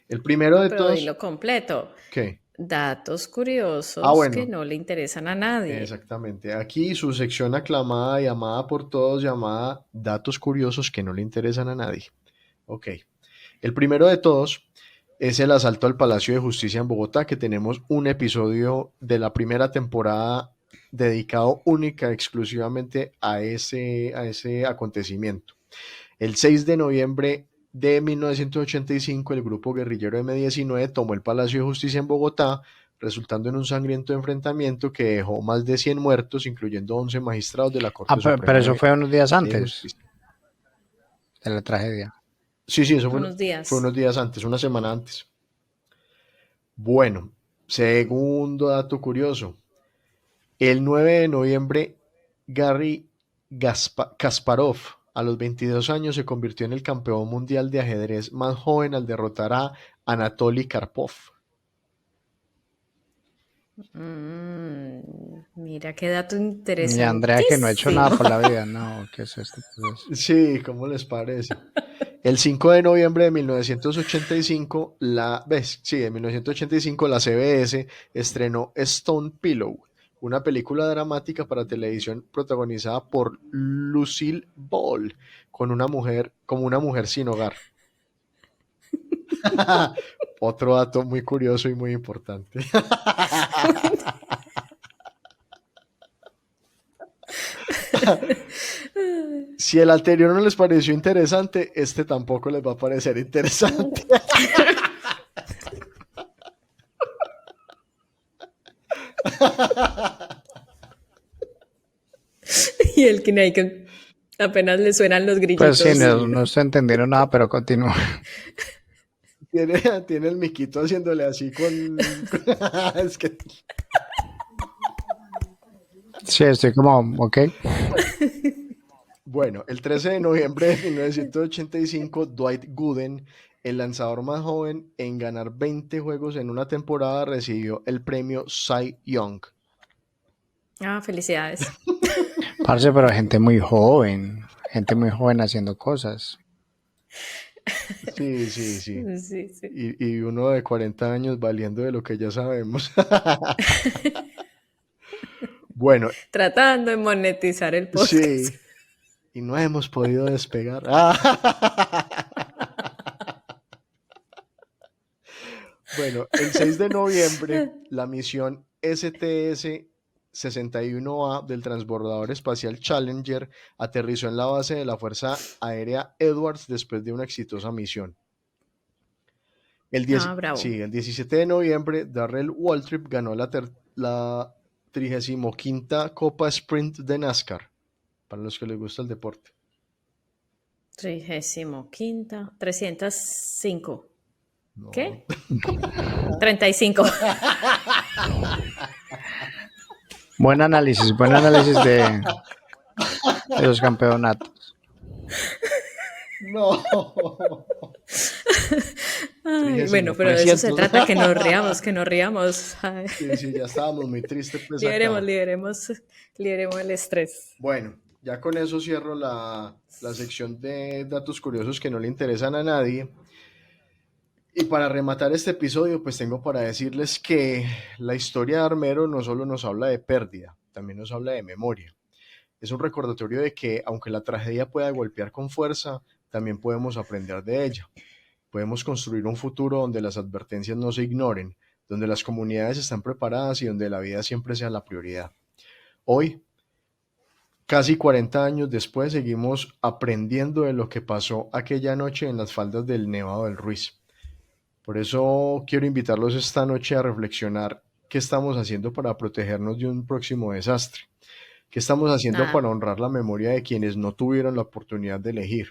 El primero No, de pero todos, dilo completo. ¿qué? Datos Ah, curiosos que bueno, no le interesan a nadie. exactamente. Aquí su sección aclamada y amada por todos, llamada Datos curiosos que no le interesan a nadie. Ok. El primero de todos es el asalto al Palacio de Justicia en Bogotá, que tenemos un episodio de la primera temporada dedicado única, exclusivamente a ese acontecimiento. El 6 de noviembre de 1985, el grupo guerrillero M-19 tomó el Palacio de Justicia en Bogotá, resultando en un sangriento enfrentamiento que dejó más de 100 muertos, incluyendo 11 magistrados de la Ah, Corte pero Suprema eso fue unos días de antes Justicia. de la tragedia. Sí, sí, eso Unos fue días. unos días antes, una semana antes. Bueno, segundo dato curioso. El 9 de noviembre, Garry Kasparov, a los 22 años, se convirtió en el campeón mundial de ajedrez más joven al derrotar a Anatoly Karpov. Mm, Mira, qué dato Y Andrea que no ha hecho nada interesantísimo. por la vida, no, ¿qué es esto? Pues, Sí, ¿cómo les parece? El 5 de noviembre de 1985, de 1985, la CBS estrenó Stone Pillow, una película dramática para televisión protagonizada por Lucille Ball, como una mujer sin hogar. Otro dato muy curioso y muy importante. Si el anterior no les pareció interesante, este tampoco les va a parecer interesante. Y el Kinaiken apenas le suenan los pues sí, grillitos. no, Sí, no se entendieron nada, pero continúa. tiene el miquito haciéndole así es que Sí, estoy como, ok. Bueno, el 13 de noviembre de 1985, Dwight Gooden, el lanzador más joven en ganar 20 juegos en una temporada, recibió el premio Cy Young. Ah, felicidades. Parce, pero gente muy joven haciendo cosas. Sí, sí, sí. Sí, sí. Y uno de 40 años valiendo de lo que ya sabemos. Bueno, Tratando de monetizar el podcast. sí. Y no hemos podido despegar. Bueno, el 6 de noviembre, la misión STS-61A del transbordador espacial Challenger aterrizó en la base de la Fuerza Aérea Edwards después de una exitosa misión. Ah, bravo. Sí, el 17 de noviembre, Darrell Waltrip ganó la 35ª Copa Sprint de NASCAR, para los que les gusta el deporte. 35ª, 305. No. ¿Qué? 35. Buen análisis de los campeonatos. No. Ay, bueno, pero de eso se 300. trata, que nos riamos, que nos riamos. Ay. Sí, sí, ya estábamos muy tristes pues acá. Liberemos el estrés. Bueno, ya con eso cierro la sección de datos curiosos que no le interesan a nadie. Y para rematar este episodio, pues tengo para decirles que la historia de Armero no solo nos habla de pérdida, también nos habla de memoria. Es un recordatorio de que, aunque la tragedia pueda golpear con fuerza, también podemos aprender de ella. Podemos construir un futuro donde las advertencias no se ignoren, donde las comunidades están preparadas y donde la vida siempre sea la prioridad. Hoy, casi 40 años después, seguimos aprendiendo de lo que pasó aquella noche en las faldas del Nevado del Ruiz. Por eso quiero invitarlos esta noche a reflexionar qué estamos haciendo para protegernos de un próximo desastre. ¿Qué estamos haciendo para Nada. honrar la memoria de quienes no tuvieron la oportunidad de elegir?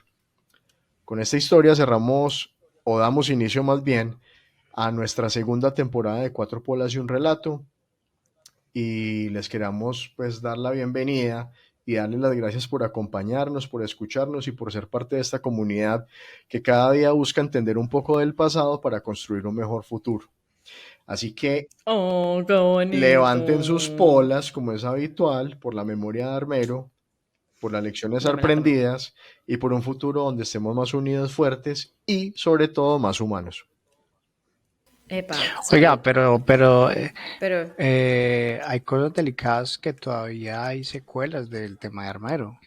Con esta historia cerramos, o damos inicio más bien, a nuestra segunda temporada de Cuatro Polas y un Relato. Y les queramos pues dar la bienvenida y darles las gracias por acompañarnos, por escucharnos y por ser parte de esta comunidad que cada día busca entender un poco del pasado para construir un mejor futuro. Así que Oh, qué levanten sus bonito. polas, como es habitual, por la memoria de Armero, por las lecciones Ya me la tomé. aprendidas y por un futuro donde estemos más unidos, fuertes y sobre todo más humanos. Epa, salud. Oiga, pero Pero, hay cosas delicadas que todavía hay secuelas del tema de Armero.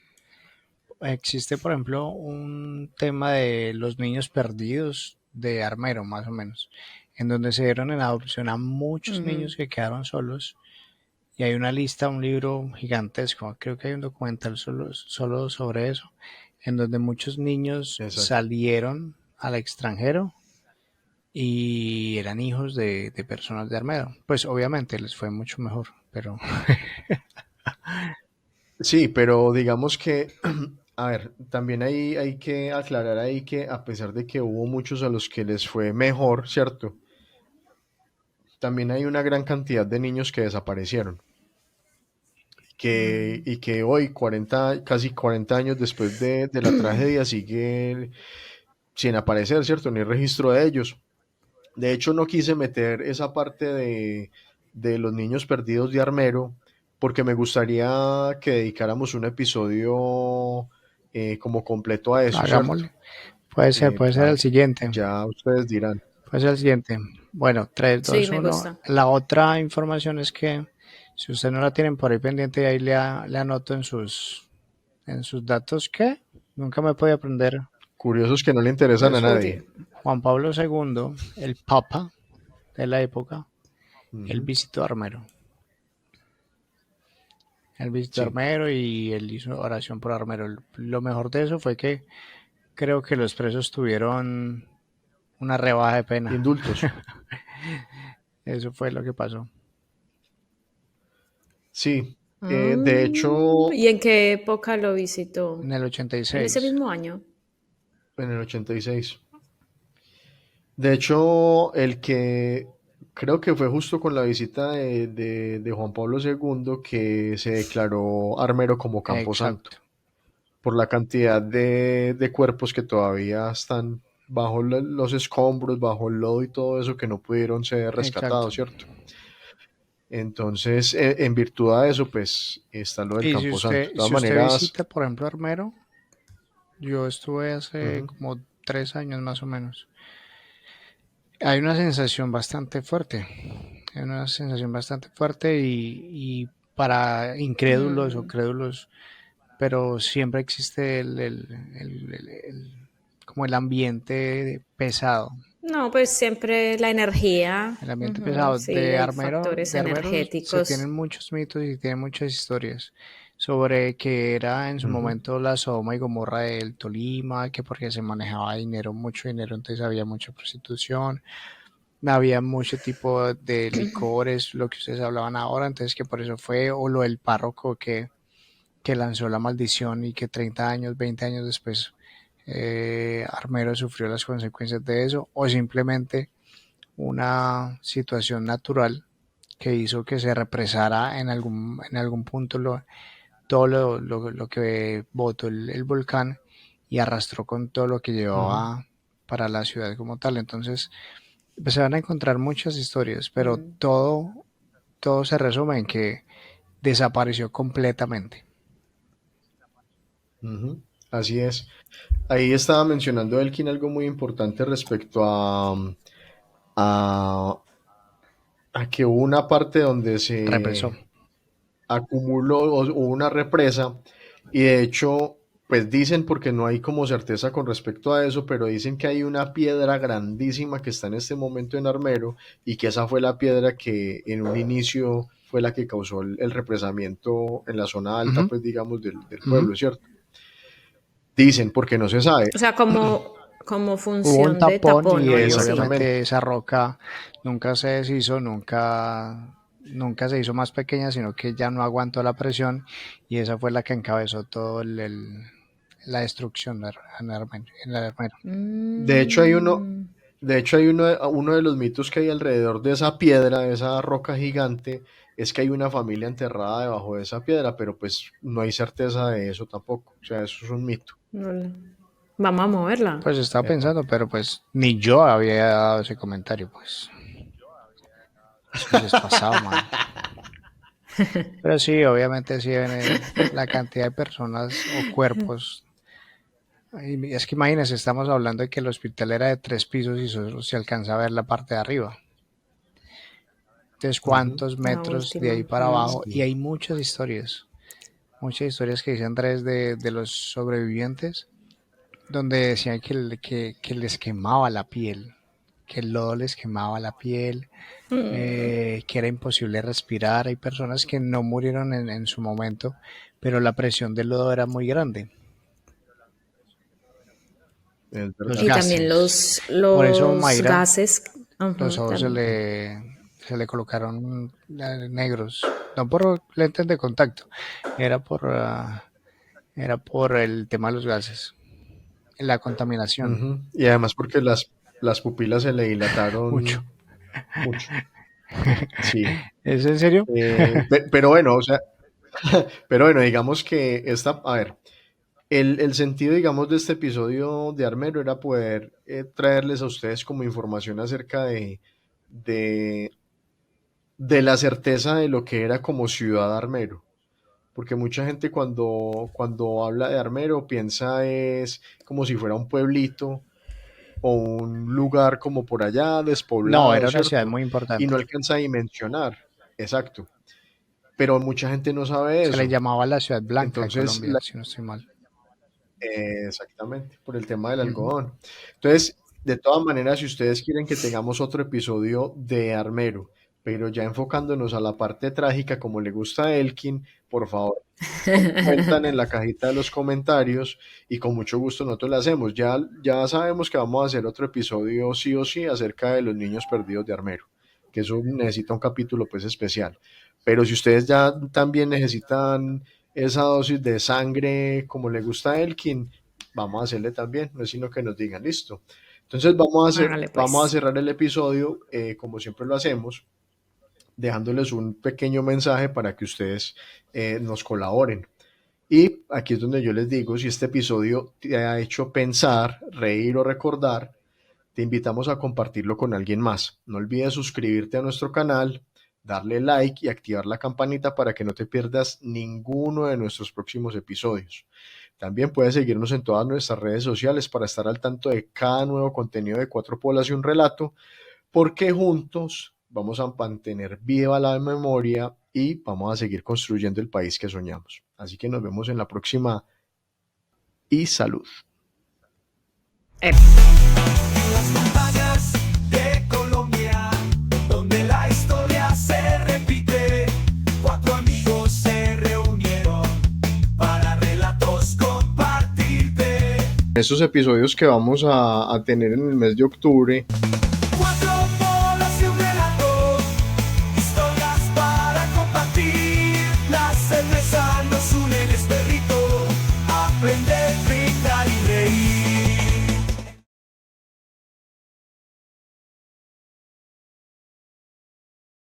Existe, por ejemplo, un tema de los niños perdidos de Armero, más o menos, en donde se dieron en adopción a muchos niños que quedaron solos. Y hay una lista, un libro gigantesco, creo que hay un documental solo sobre eso, en donde muchos niños Exacto. salieron al extranjero y eran hijos de personas de Armero. Pues obviamente les fue mucho mejor, pero Sí, pero digamos que, a ver, también hay que aclarar ahí que a pesar de que hubo muchos a los que les fue mejor, ¿cierto? También hay una gran cantidad de niños que desaparecieron. Y que hoy, casi 40 años después de la tragedia, sigue sin aparecer, ¿cierto? Ni registro de ellos. De hecho, no quise meter esa parte de los niños perdidos de Armero, porque me gustaría que dedicáramos un episodio como completo a eso, ¿cierto? Hagámosle. Eh, Puede ser a- el siguiente. ya ustedes dirán. Puede ser el siguiente. Bueno, tres, Sí, dos, me uno. gusta. La otra información es que si usted no la tienen por ahí pendiente, ahí le anoto en sus datos que nunca me podía aprender. Curiosos que no le interesan a Pues nadie. Juan Pablo II, el Papa de la época, él Ujú. visitó Armero. Él visitó Sí, Armero y él hizo oración por Armero. Lo mejor de eso fue que creo que los presos tuvieron una rebaja de pena. indultos. Eso fue lo que pasó. Sí, Ah, de hecho, ¿y en qué época lo visitó? En el ¿En ese 86. mismo año? en el 86. De hecho, el que creo que fue justo con la visita de Juan Pablo II que se declaró Armero como camposanto, Exacto, por la cantidad de cuerpos que todavía están bajo los escombros, bajo el lodo y todo eso que no pudieron ser exacto. rescatados, ¿cierto? Entonces, en virtud de eso, pues está lo del Y camposanto. De todas si usted maneras, visita, por ejemplo, Armero, yo estuve hace ujú, como 3 años más o menos. Hay una sensación bastante fuerte. Hay una sensación bastante fuerte y para incrédulos o Mm. crédulos, pero siempre existe como el ambiente pesado. No, pues siempre la energía. El ambiente Ujú, pesado sí, hay factores de Armeros se energéticos. tienen muchos mitos y tienen muchas historias sobre que era en su ujú, momento la Sodoma y Gomorra del Tolima, que porque se manejaba dinero, mucho dinero, entonces había mucha prostitución, había mucho tipo de licores, lo que ustedes hablaban ahora, entonces que por eso fue, o lo del párroco que lanzó la maldición y que 30 años, 20 años después Armero sufrió las consecuencias de eso, o simplemente una situación natural que hizo que se represara en algún punto todo lo que botó el volcán y arrastró con todo lo que ujú. llevaba para la ciudad como tal. Entonces, pues, se van a encontrar muchas historias, pero Mm. todo se resume en que desapareció completamente. Ujú, así es. Ahí estaba mencionando Elkin algo muy importante respecto a, a que hubo una parte donde Represó. se acumuló o hubo una represa y de hecho, pues dicen porque no hay como certeza con respecto a eso, pero dicen que hay una piedra grandísima que está en este momento en Armero y que esa fue la piedra que en un inicio fue la que causó el represamiento en la zona Uh alta, -huh, pues digamos, del uh -huh. pueblo, ¿cierto? Dicen porque no se sabe. O sea, como Hubo un función de tapón tapón o y algo así. obviamente Exactamente. esa roca nunca se deshizo, nunca se hizo más pequeña, sino que ya no aguantó la presión y esa fue la que encabezó todo la destrucción en el Armero. De hecho, hay uno, Mm. de hecho, hay uno de los mitos que hay alrededor de esa piedra, de esa roca gigante, es que hay una familia enterrada debajo de esa piedra, pero pues no hay certeza de eso tampoco. O sea, eso es un mito. No vamos a moverla. Pues estaba Epa. pensando, pero pues ni yo había dado ese comentario, pues es que les pasaba, man. Pero sí, obviamente sí, la cantidad de personas o cuerpos. Y es que imagínense, estamos hablando de que el hospital era de 3 pisos y solo se alcanza a ver la parte de arriba. Entonces, Ujú. ¿cuántos La metros de ahí última. para Mm. abajo? Y Sí. hay muchas historias que dice Andrés de los sobrevivientes, donde decían que les quemaba la piel, que el lodo les quemaba la piel, Mm. que era imposible respirar. Hay personas que no murieron en su momento, pero la presión del lodo era muy grande, Es los verdad. Y también gases. los, Por eso los Mayra, gases. los Ujú, ojos también. se le colocaron negros, no por lentes de contacto, era era por el tema de los gases, la contaminación, Ujú. Y además porque las pupilas se le mucho. dilataron mucho. Sí. ¿Es en serio? Pero bueno, o sea, pero bueno, digamos que a ver, el sentido, digamos, de este episodio de Armero era poder traerles a ustedes como información acerca de de la certeza de lo que era como ciudad Armero. Porque mucha gente cuando habla de Armero piensa es como si fuera un pueblito o un lugar como por allá No, despoblado, era una ciudad ¿cierto? muy Y no importante. alcanza a dimensionar, exacto. Pero mucha gente no sabe Se le eso. llamaba la ciudad blanca de Entonces, Colombia, si no estoy mal. exactamente, por el tema del Ujú. algodón. Entonces, de todas maneras, si ustedes quieren que tengamos otro episodio de Armero, pero ya enfocándonos a la parte trágica como le gusta a Elkin, por favor, nos cuentan en la cajita de los comentarios y con mucho gusto nosotros lo hacemos. Ya sabemos que vamos a hacer otro episodio sí o sí acerca de los niños perdidos de Armero, que eso necesita un capítulo pues especial. Pero si ustedes ya también necesitan esa dosis de sangre como le gusta a Elkin, vamos a hacerle también, no es sino que nos digan, listo. Entonces Hágale vamos a pues. cerrar el episodio como siempre lo hacemos, dejándoles un pequeño mensaje para que ustedes nos colaboren. Y aquí es donde yo les digo, si este episodio te ha hecho pensar, reír o recordar, te invitamos a compartirlo con alguien más. No olvides suscribirte a nuestro canal, darle like y activar la campanita para que no te pierdas ninguno de nuestros próximos episodios. También puedes seguirnos en todas nuestras redes sociales para estar al tanto de cada nuevo contenido de Cuatro Polas y un Relato, porque juntos vamos a mantener viva la memoria y vamos a seguir construyendo el país que soñamos. Así que nos vemos en la próxima y salud. Las montañas de Colombia, donde la historia se repite. Cuatro amigos se reunieron para relatos compartirte. Estos episodios que vamos a tener en el mes de octubre